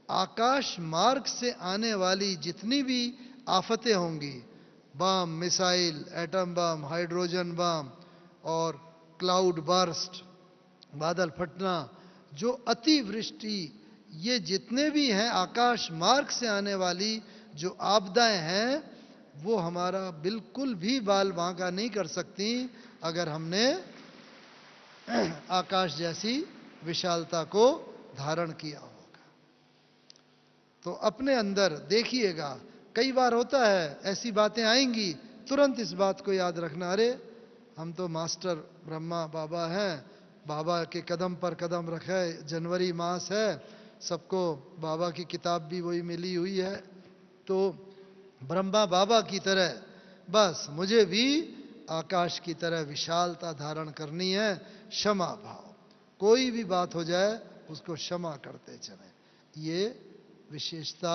आकाश मार्ग से आने वाली जितनी भी आफतें होंगी, bomb, missile, atom bomb, hydrogen bomb और क्लाउड बर्स्ट, बादल फटना, जो अतिवृष्टि, ये जितने भी हैं आकाश मार्ग से आने वाली जो आपदाएं हैं, वो हमारा बिल्कुल भी बाल बांका नहीं कर सकती अगर हमने आकाश जैसी विशालता को धारण किया होगा। तो अपने अंदर देखिएगा, कई बार होता है ऐसी बातें आएंगी, तुरंत इस बात को याद रखना, अरे हम तो मास्टर ब्रह्मा बाबा हैं, बाबा के कदम पर कदम रखे, जनवरी मास है, सबको बाबा की किताब भी वही मिली हुई है, तो ब्रह्मा बाबा की तरह बस मुझे भी आकाश की तरह विशालता धारण करनी है। क्षमा भाव, कोई भी बात हो जाए उसको क्षमा करते चले। ये विशेषता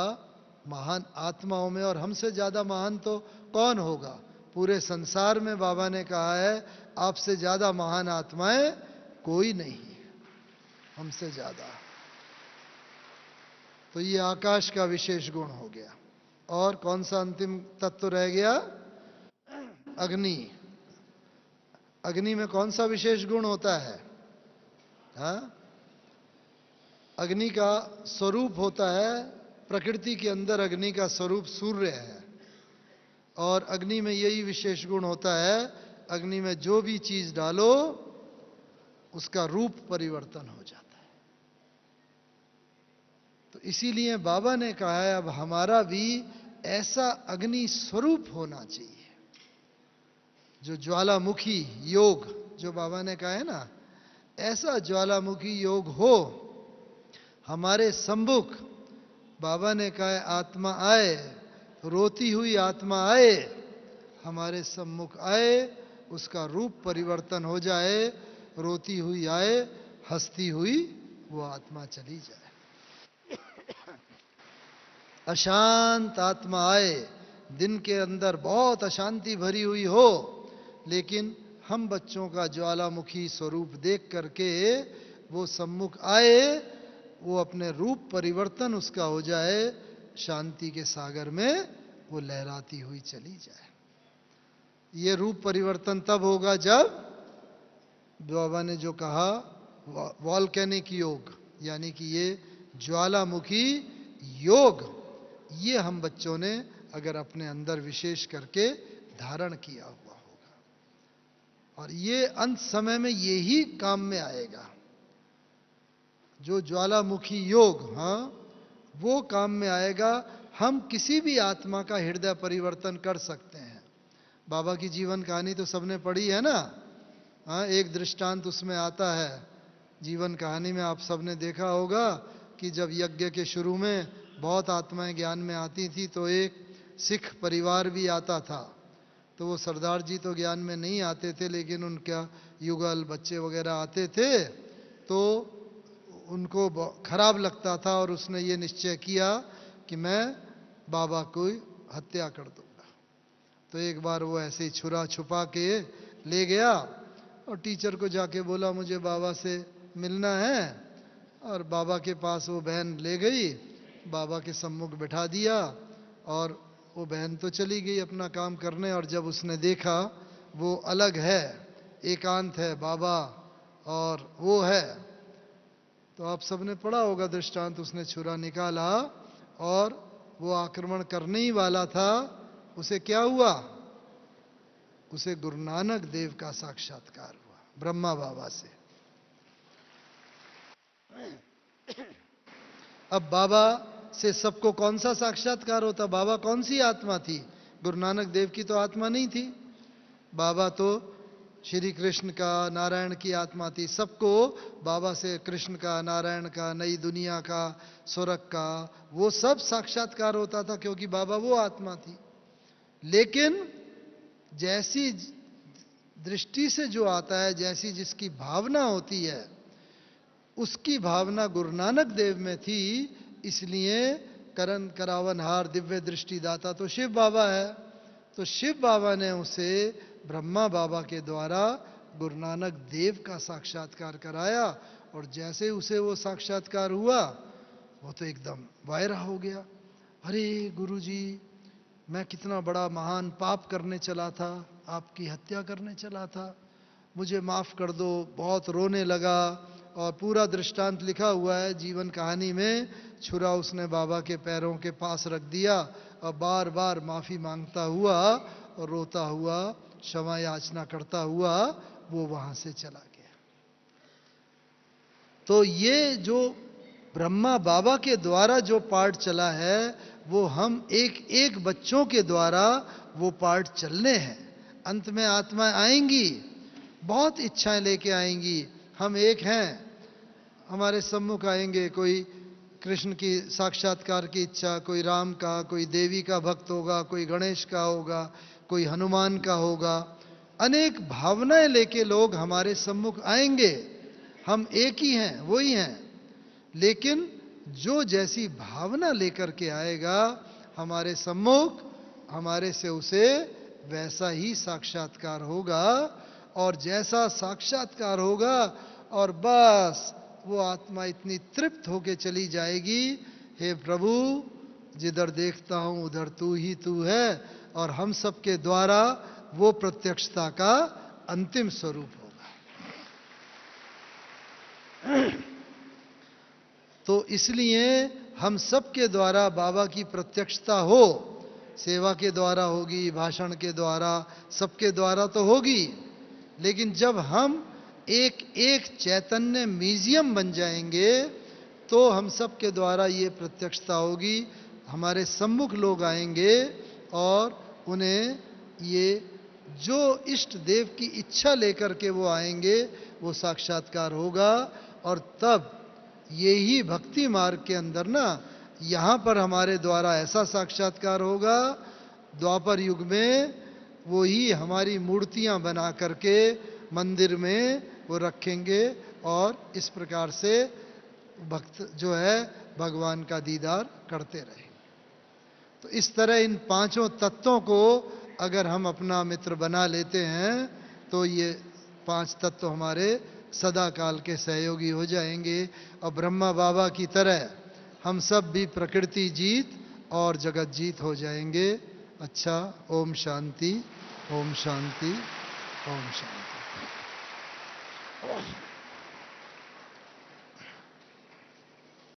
महान आत्माओं में, और हमसे ज्यादा महान तो कौन होगा पूरे संसार में? बाबा ने कहा है आपसे ज्यादा महान आत्माएं कोई नहीं हमसे ज्यादा। तो ये आकाश का विशेष गुण हो गया। और कौन सा अंतिम तत्व रह गया? अग्नि। अग्नि में कौन सा विशेष गुण होता है? हाँ, अग्नि का स्वरूप होता है, प्रकृति के अंदर अग्नि का स्वरूप सूर्य है, और अग्नि में यही विशेष गुण होता है, अग्नि में जो भी चीज डालो उसका रूप परिवर्तन हो जाता है। तो इसीलिए बाबा ने कहा है अब हमारा भी ऐसा अग्नि स्वरूप होना चाहिए, जो ज्वालामुखी योग, जो बाबा ने कहा है ना, ऐसा ज्वालामुखी योग हो हमारे सम्मुख। बाबा ने कहा है आत्मा आए, रोती हुई आत्मा आए, हमारे सम्मुख आए, उसका रूप परिवर्तन हो जाए, रोती हुई आए, हंसती हुई वो आत्मा चली जाए। अशांत आत्मा आए, दिन के अंदर बहुत अशांति भरी हुई हो, लेकिन हम बच्चों का ज्वालामुखी स्वरूप देख करके वो सम्मुख आए, वो अपने रूप परिवर्तन उसका हो जाए, शांति के सागर में वो लहराती हुई चली जाए। ये रूप परिवर्तन तब होगा जब बाबा ने जो कहा वॉल्केनिक योग, यानी कि ये ज्वालामुखी योग, ये हम बच्चों ने अगर अपने अंदर विशेष करके धारण किया हुआ होगा। और ये अंत समय में यही काम में आएगा। जो ज्वालामुखी योग, हाँ, वो काम में आएगा। हम किसी भी आत्मा का हृदय परिवर्तन कर सकते हैं। बाबा की जीवन कहानी तो सबने पढ़ी है ना। हाँ, एक दृष्टांत उसमें आता है जीवन कहानी में, आप सबने देखा होगा कि जब यज्ञ के शुरू में बहुत आत्माएं ज्ञान में आती थी तो एक सिख परिवार भी आता था। तो वो सरदार जी तो ज्ञान में नहीं आते थे, लेकिन उनका युगल बच्चे वगैरह आते थे, तो उनको खराब लगता था और उसने ये निश्चय किया कि मैं बाबा को हत्या कर दूंगा। तो एक बार वो ऐसे ही छुरा छुपा के ले गया और टीचर को जाके बोला मुझे बाबा से मिलना है। और बाबा के पास वो बहन ले गई, बाबा के सम्मुख बैठा दिया और वो बहन तो चली गई अपना काम करने। और जब उसने देखा वो अलग है, एकांत है बाबा और वो है, तो आप सबने पढ़ा होगा दृष्टांत, उसने छुरा निकाला और वो आक्रमण करने ही वाला था। उसे क्या हुआ? उसे गुरु नानक देव का साक्षात्कार हुआ, ब्रह्मा बाबा से। अब बाबा से सबको कौन सा साक्षात्कार होता? बाबा कौन सी आत्मा थी? गुरु नानक देव की तो आत्मा नहीं थी। बाबा तो श्री कृष्ण का, नारायण की आत्मा थी। सबको बाबा से कृष्ण का, नारायण का, नई दुनिया का, स्वर्ग का, वो सब साक्षात्कार होता था, क्योंकि बाबा वो आत्मा थी। लेकिन जैसी दृष्टि से जो आता है, जैसी जिसकी भावना होती है, उसकी भावना गुरु नानक देव में थी। इसलिए करण करावनहार दिव्य दृष्टि दाता तो शिव बाबा है। तो शिव बाबा ने उसे ब्रह्मा बाबा के द्वारा गुरु नानक देव का साक्षात्कार कराया। और जैसे उसे वो साक्षात्कार हुआ, वो तो एकदम वायरा हो गया। अरे गुरुजी, मैं कितना बड़ा महान पाप करने चला था, आपकी हत्या करने चला था, मुझे माफ कर दो। बहुत रोने लगा और पूरा दृष्टांत लिखा हुआ है जीवन कहानी में। छुरा उसने बाबा के पैरों के पास रख दिया और बार बार माफी मांगता हुआ और रोता हुआ, क्षमा याचना करता हुआ वो वहां से चला गया। तो ये जो ब्रह्मा बाबा के द्वारा जो पार्ट चला है, वो हम एक एक बच्चों के द्वारा वो पार्ट चलने हैं। अंत में आत्माएं आएंगी, बहुत इच्छाएं लेके आएंगी। हम एक हैं, हमारे सम्मुख आएंगे, कोई कृष्ण की साक्षात्कार की इच्छा, कोई राम का, कोई देवी का भक्त होगा, कोई गणेश का होगा, कोई हनुमान का होगा। अनेक भावनाएं लेके लोग हमारे सम्मुख आएंगे। हम एक ही हैं, वही हैं, लेकिन जो जैसी भावना लेकर के आएगा हमारे सम्मुख, हमारे से उसे वैसा ही साक्षात्कार होगा। और जैसा साक्षात्कार होगा और बस वो आत्मा इतनी तृप्त होके चली जाएगी, हे प्रभु, जिधर देखता हूं उधर तू ही तू है। और हम सबके द्वारा वो प्रत्यक्षता का अंतिम स्वरूप होगा। तो इसलिए हम सबके द्वारा बाबा की प्रत्यक्षता हो, सेवा के द्वारा होगी, भाषण के द्वारा, सबके द्वारा तो होगी। लेकिन जब हम एक एक चैतन्य म्यूजियम बन जाएंगे, तो हम सब के द्वारा ये प्रत्यक्षता होगी। हमारे सम्मुख लोग आएंगे और उन्हें ये जो इष्ट देव की इच्छा लेकर के वो आएंगे, वो साक्षात्कार होगा। और तब यही भक्ति मार्ग के अंदर ना, यहाँ पर हमारे द्वारा ऐसा साक्षात्कार होगा। द्वापर युग में वो ही हमारी मूर्तियां बना करके मंदिर में वो रखेंगे और इस प्रकार से भक्त जो है भगवान का दीदार करते रहेंगे। तो इस तरह इन पांचों तत्वों को अगर हम अपना मित्र बना लेते हैं, तो ये पांच तत्व हमारे सदा काल के सहयोगी हो जाएंगे। और ब्रह्मा बाबा की तरह हम सब भी प्रकृति जीत और जगत जीत हो जाएंगे। अच्छा, ओम शांति, ओम शांति, ओम शांति।